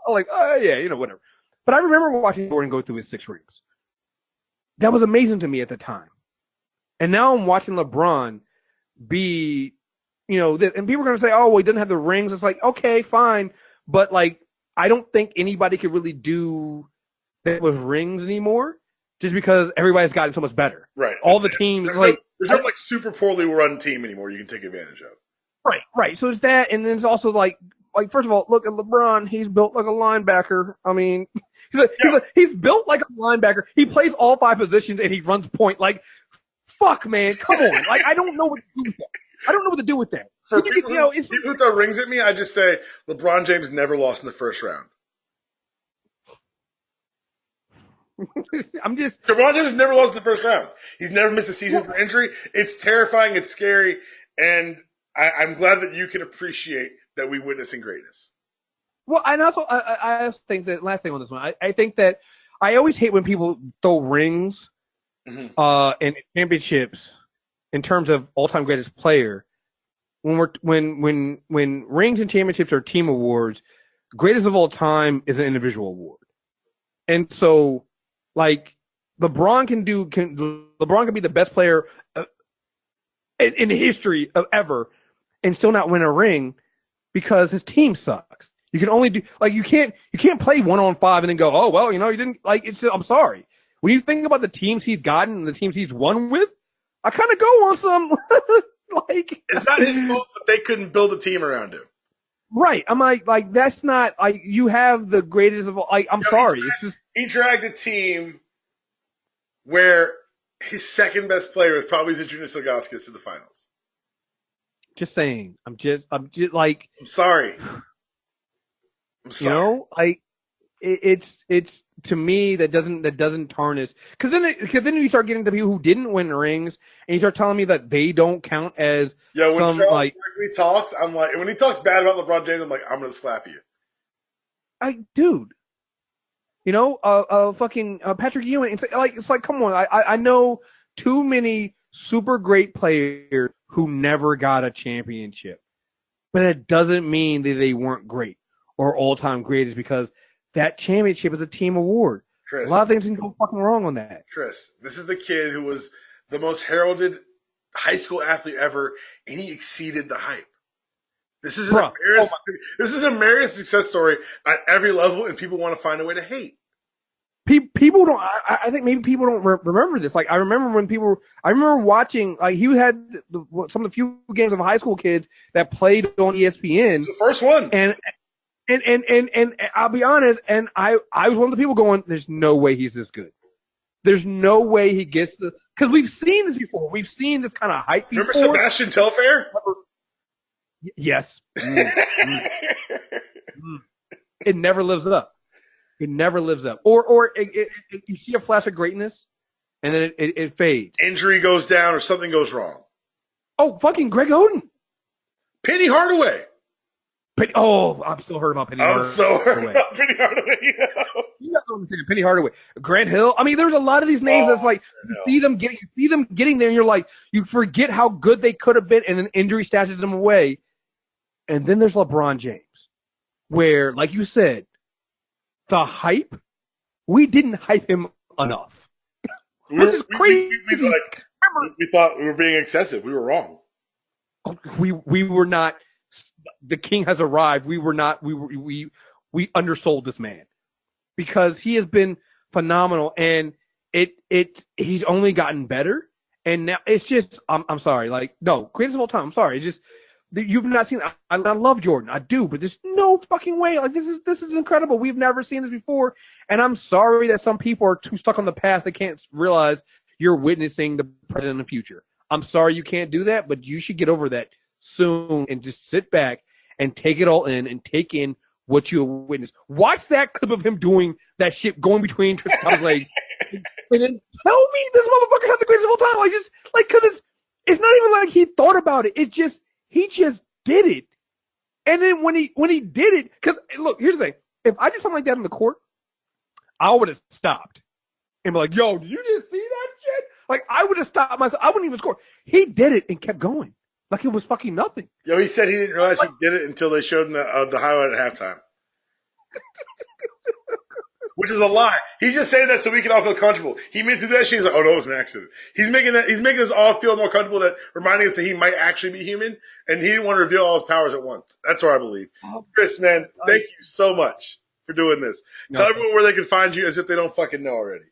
I like, whatever. But I remember watching Jordan go through his 6 rings. That was amazing to me at the time. And now I'm watching LeBron be, and people are going to say, oh, well, he doesn't have the rings. It's like, okay, fine. But, like, I don't think anybody could really do that with rings anymore just because everybody's gotten so much better. Right. All the teams, there's no super poorly run team anymore you can take advantage of. Right. So it's that, and then it's also like first of all, look at LeBron. He's built like a linebacker. I mean, he's built like a linebacker. He plays all 5 positions and he runs point. Like, fuck, man, come on. Like, I don't know what to do with that. For people who throw rings at me, I just say LeBron James never lost in the first round. LeBron James never lost in the first round. He's never missed a season for injury. It's terrifying. It's scary. And I'm glad that you can appreciate that we witnessing greatness. Well, and also, I also think that last thing on this one, I think that I always hate when people throw rings, and championships in terms of all-time greatest player. When rings and championships are team awards, greatest of all time is an individual award. And so, like, LeBron can be the best player in the history of ever and still not win a ring because his team sucks. You can only do, like, you can't play 1-on-5 and then go, oh, well, you didn't, like, it's just, I'm sorry. When you think about the teams he's gotten and the teams he's won with, I kind of go on some, like. It's not his fault that they couldn't build a team around him. Right. I'm like, that's not, like, you have the greatest of all, like, I'm sorry. It's just. He dragged a team where his second best player was probably Zydrunas Ilgauskas to the finals. Just saying. I'm just like. I'm sorry. Like it's to me that doesn't tarnish because then you start getting the people who didn't win rings and you start telling me that they don't count as when some Charles like Barkley talks, I'm like, when he talks bad about LeBron James, I'm like, I'm gonna slap you. Dude, fucking Patrick Ewing. It's like come on, I know too many super great players who never got a championship, but it doesn't mean that they weren't great or all-time greatest because that championship is a team award. Kriss, a lot of things can go fucking wrong on that. Kriss, this is the kid who was the most heralded high school athlete ever, and he exceeded the hype. This is a meritorious success story at every level, and people want to find a way to hate. People don't. I think maybe people don't remember this. Like I remember watching. Like he had some of the few games of high school kids that played on ESPN. The first one. And I'll be honest, and I was one of the people going, there's no way he's this good. There's no way he gets because we've seen this before. We've seen this kind of hype before. Remember Sebastian Telfair? Yes. It never lives up. It never lives up. Or you see a flash of greatness, and then it fades. Injury goes down or something goes wrong. Oh, fucking Greg Oden. Penny Hardaway. I'm so hurt about Penny Hardaway. I'm so hurt about Penny Hardaway. You got to understand Penny Hardaway, Grant Hill. I mean, there's a lot of these names that's like you see them getting there, and you're like, you forget how good they could have been, and then injury stashes them away. And then there's LeBron James, where, like you said, the hype, we didn't hype him enough. Which is crazy. We thought we were being excessive. We were wrong. We were not. The king has arrived. We were not. We undersold this man because he has been phenomenal, and he's only gotten better. And now it's just. I'm sorry. Like no, greatest of all time. I'm sorry. It's just you've not seen. I love Jordan. I do, but there's no fucking way. Like this is incredible. We've never seen this before, and I'm sorry that some people are too stuck on the past. They can't realize you're witnessing the present and the future. I'm sorry you can't do that, but you should get over that soon and just sit back and take it all in and take in what you witnessed. Watch that clip of him doing that shit going between Tristan's legs and then tell me this motherfucker has the greatest of all time. Cause it's not even like he thought about it. He just did it. And then when he did it, cause look, here's the thing. If I did something like that in the court, I would have stopped and be like, yo, did you just see that shit? Like I would have stopped myself. I wouldn't even score. He did it and kept going. Like it was fucking nothing. Yo, he said he didn't realize he did it until they showed him the highlight at halftime. Which is a lie. He's just saying that so we can all feel comfortable. He made through that shit. He's like, oh no, it was an accident. He's making us all feel more comfortable, that reminding us that he might actually be human, and he didn't want to reveal all his powers at once. That's what I believe. Kriss, man, thank you so much for doing this. Tell everyone where they can find you as if they don't fucking know already.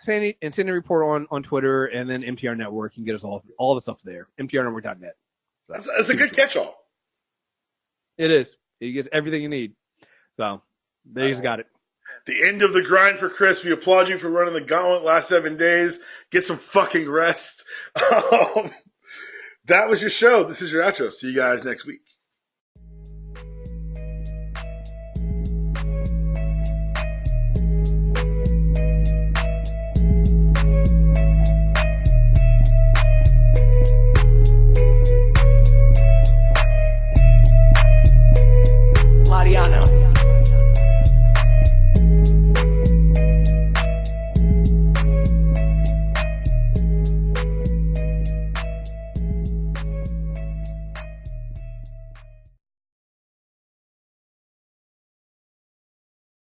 Send a report on Twitter, and then MTR Network. You can get us all the stuff there. MTRnetwork.net. So, that's a good catch-all. It is. He gets everything you need. So there you got it. The end of the grind for Kriss. We applaud you for running the gauntlet last 7 days. Get some fucking rest. That was your show. This is your outro. See you guys next week.